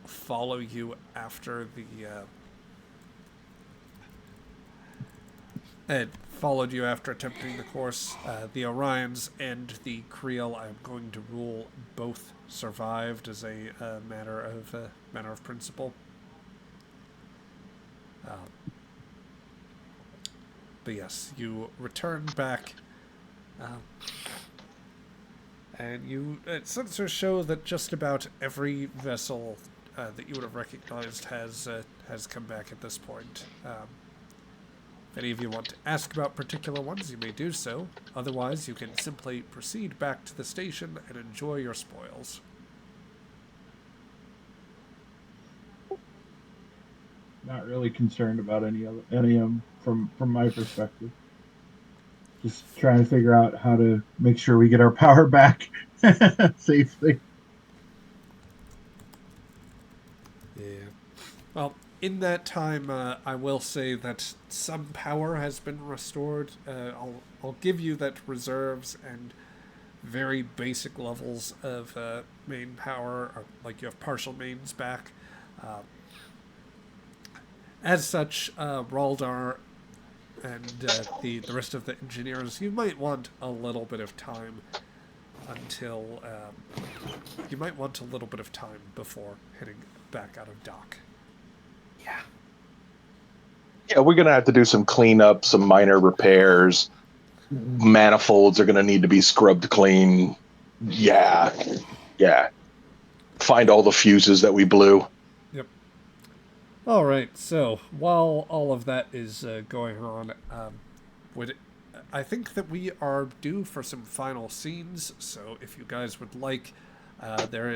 follow you after followed you after attempting the course. The Orions and the Creel, I'm going to rule, both survived as a matter of principle. But yes, you return back, and you sensors show that just about every vessel that you would have recognized has come back at this point. If any of you want to ask about particular ones, you may do so. Otherwise, you can simply proceed back to the station and enjoy your spoils. Not really concerned about any of them from my perspective. Just trying to figure out how to make sure we get our power back safely. Yeah. Well, in that time, I will say that some power has been restored. I'll give you that reserves and very basic levels of main power, or like you have partial mains back. As such, Raldar and the rest of the engineers, you might want a little bit of time until before heading back out of dock. Yeah, we're gonna have to do some cleanup, some minor repairs. Manifolds are gonna need to be scrubbed clean. Yeah. Find all the fuses that we blew. Yep. All right. So while all of that is going on, I think that we are due for some final scenes. So if you guys would like, there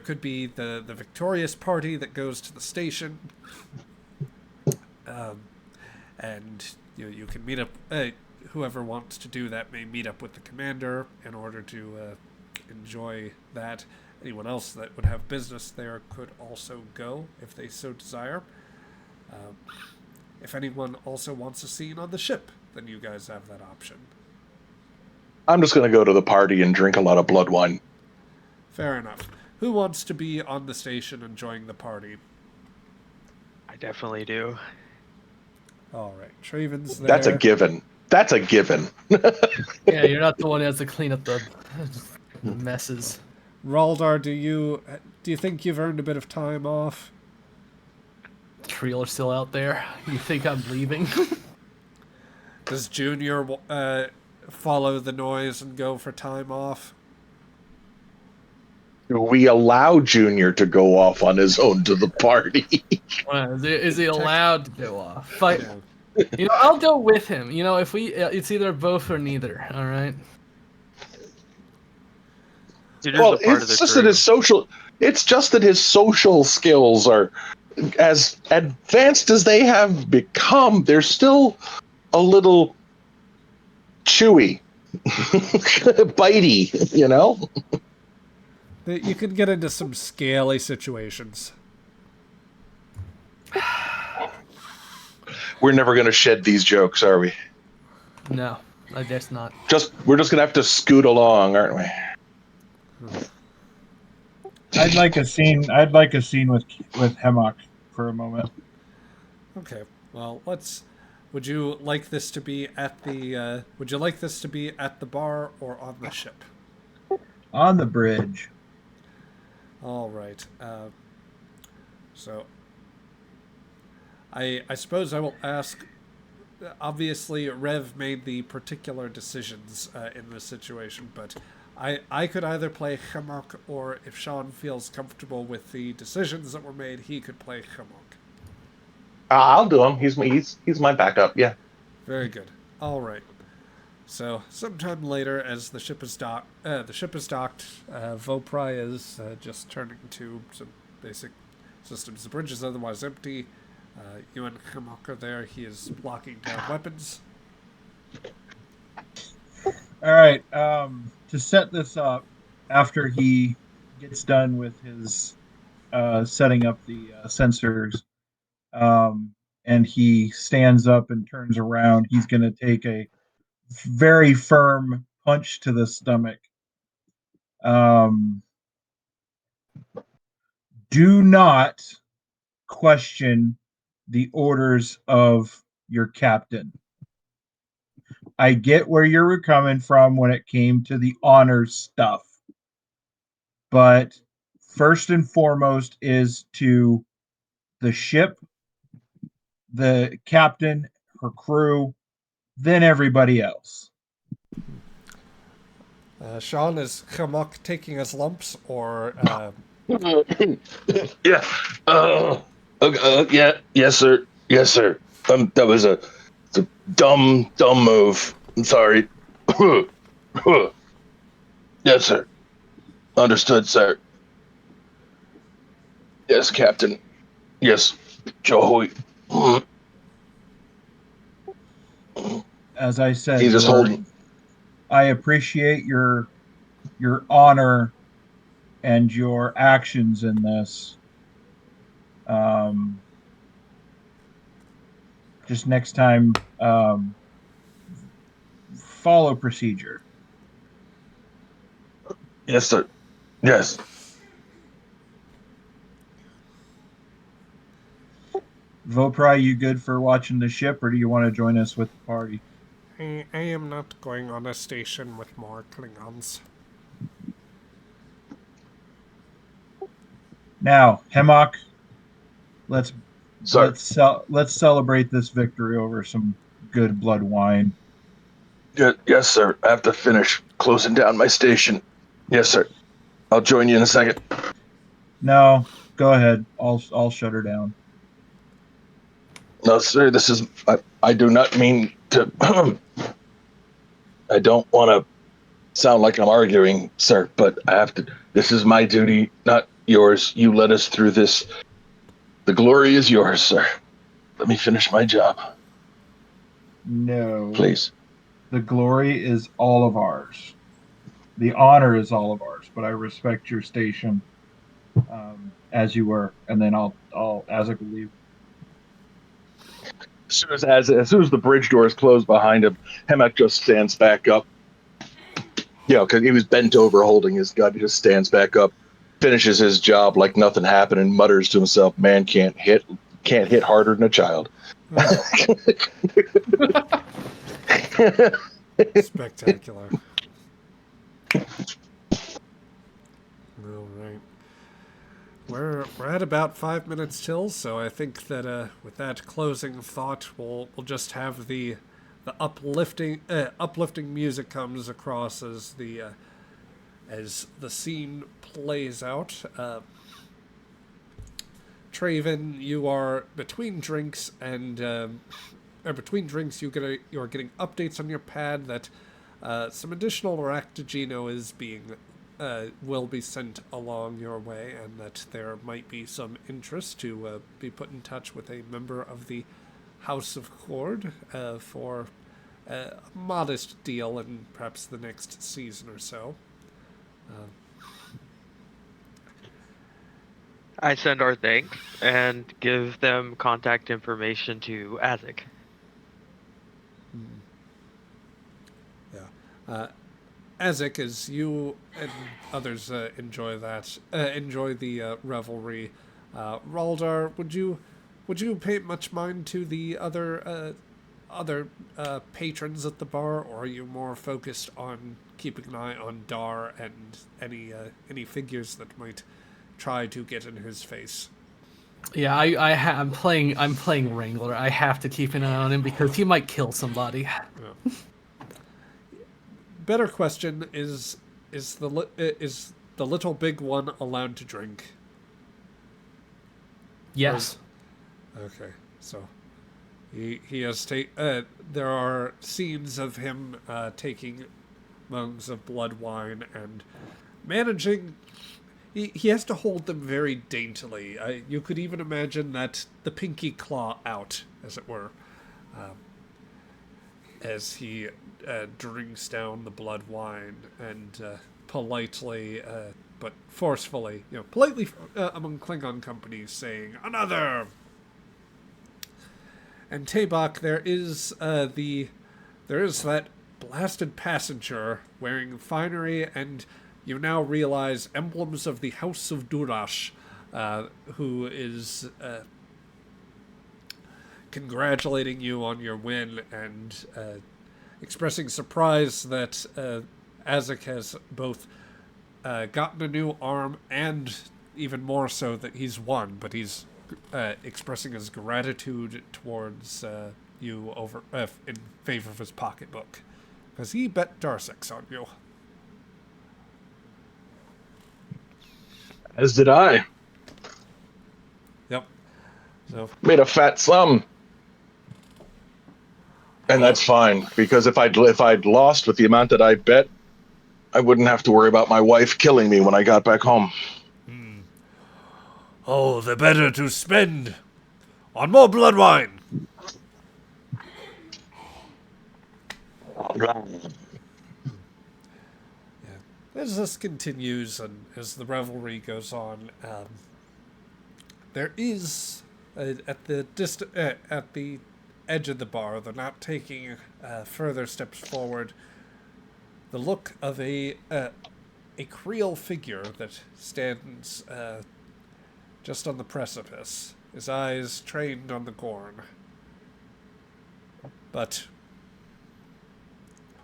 could be the victorious party that goes to the station, and you can meet up. Whoever wants to do that may meet up with the commander in order to enjoy that. Anyone else that would have business there could also go if they so desire. If anyone also wants a scene on the ship, then you guys have that option. I'm just gonna go to the party and drink a lot of blood wine. Fair enough. Who wants to be on the station enjoying the party? I definitely do. All right, Traven's there. That's a given. Yeah, you're not the one who has to clean up the messes. Raldar, do you think you've earned a bit of time off? Trieler's still out there. You think I'm leaving? Does Junior follow the noise and go for time off? We allow Junior to go off on his own to the party. Is he allowed to go off? But, No. I'll go with him. If it's either both or neither. All right. Well, it's just that his social skills are as advanced as they have become. They're still a little chewy, bitey, You could get into some scaly situations. We're never going to shed these jokes, are we? No, I guess not. We're just going to have to scoot along, aren't we? I'd like a scene with Hemlock for a moment. Okay. Well, would you like this to be at the bar or on the ship? On the bridge. All right. So I suppose I will ask. Obviously, Rev made the particular decisions in this situation, but I could either play Hamok, or if Sean feels comfortable with the decisions that were made, he could play Hamok. I'll do him. He's my backup. Yeah. Very good. All right. So sometime later, as the ship is docked, Vopry is just turning to some basic systems. The bridge is otherwise empty. You and Hamok are there. He is locking down weapons. All right. To set this up, after he gets done with his setting up the sensors, and he stands up and turns around, he's going to take a very firm punch to the stomach. Do not question the orders of your captain. I get where you're coming from when it came to the honors stuff, but first and foremost is to the ship, the captain, her crew, then everybody else. Sean, is Hamok taking his lumps, or Yeah. Yeah. Yes, sir. Yes, sir. That was a dumb move. I'm sorry. Yes, sir. Understood, sir. Yes, Captain. Yes, Joey. As I said, He just holding. I appreciate your honor and your actions in this. Just next time, follow procedure. Yes, sir. Yes. Vopry, you good for watching the ship, or do you want to join us with the party? I am not going on a station with more Klingons. Now, Hemok, let's Sir. let's celebrate this victory over some good blood wine. Yes, sir. I have to finish closing down my station. Yes, sir. I'll join you in a second. No, go ahead. I'll shut her down. No, sir. This is. I do not mean to. I don't want to sound like I'm arguing, sir, but I have to. This is my duty, not yours. You led us through this. The glory is yours, sir. Let me finish my job. No. Please. The glory is all of ours. The honor is all of ours, but I respect your station as you were, and then I'll as I leave. As soon as the bridge doors close behind him, Hemek just stands back up. Because he was bent over holding his gun. He just stands back up, finishes his job like nothing happened, and mutters to himself, "Man can't hit harder than a child." Spectacular. All right. We're at about 5 minutes till, so I think that with that closing thought, we'll just have the uplifting music comes across as the scene plays out. Traven, you are between drinks, and between drinks, you're getting updates on your pad that some additional Raktajino is being will be sent along your way, and that there might be some interest to be put in touch with a member of the House of Cord for a modest deal in perhaps the next season or so. I send our thanks and give them contact information to Azik. Yeah. Azik, as you and others enjoy the revelry, Raldar, would you pay much mind to the other patrons at the bar, or are you more focused on keeping an eye on Dar and any figures that might try to get in his face? Yeah, I'm playing Wrangler. I have to keep an eye on him because he might kill somebody. Yeah. Better question is the little big one allowed to Yes. Okay, so He has there are scenes of him taking mugs of blood wine and managing. He has to hold them very daintily. You could even imagine that the pinky claw out, as it were, as he drinks down the blood wine and politely, but forcefully, politely among Klingon companies, saying, "Another!" And Tabak, there is that blasted passenger wearing finery, and you now realize emblems of the House of Durash, who is congratulating you on your win and expressing surprise that Azek has both gotten a new arm and even more so that he's won, but he's expressing his gratitude towards you over in favor of his pocketbook, because he bet Darsex on you. As did I. Yep. So Made a fat sum. And that's fine, because if I'd lost with the amount that I bet, I wouldn't have to worry about my wife killing me when I got back home. Oh, the better to spend on more blood wine. As this continues and as the revelry goes on, there is at the edge of the bar, they're not taking further steps forward, the look of a Creole figure that stands just on the precipice, his eyes trained on the Gorn. But,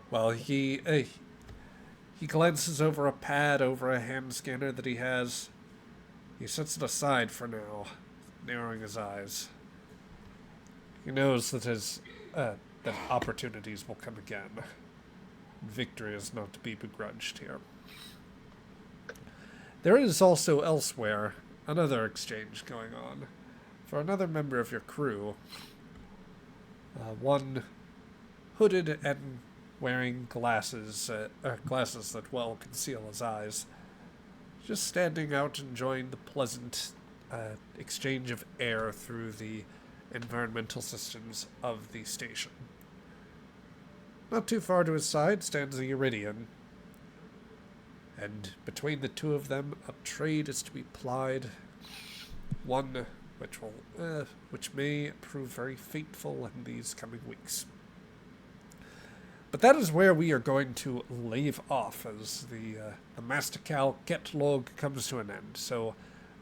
well, he glances over a pad over a hand scanner that he has. He sets it aside for now, narrowing his eyes. He knows that that opportunities will come again. Victory is not to be begrudged here. There is also elsewhere another exchange going on. For another member of your crew, one hooded and wearing glasses that well conceal his eyes, just standing out enjoying the pleasant exchange of air through the environmental systems of the station. Not too far to his side stands the Iridian, and between the two of them a trade is to be plied, one which may prove very fateful in these coming weeks. But that is where we are going to leave off as the Mastical qetlogh comes to an end. So,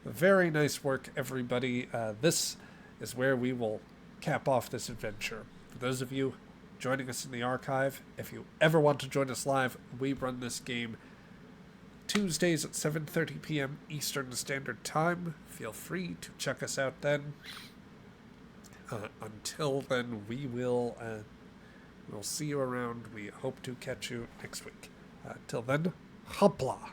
very nice work, everybody. This is where we will cap off this adventure. For those of you joining us in the archive, if you ever want to join us live, we run this game Tuesdays at 7:30 p.m. Eastern Standard Time. Feel free to check us out then. Until then, we'll see you around. We hope to catch you next week. Till then, hopla!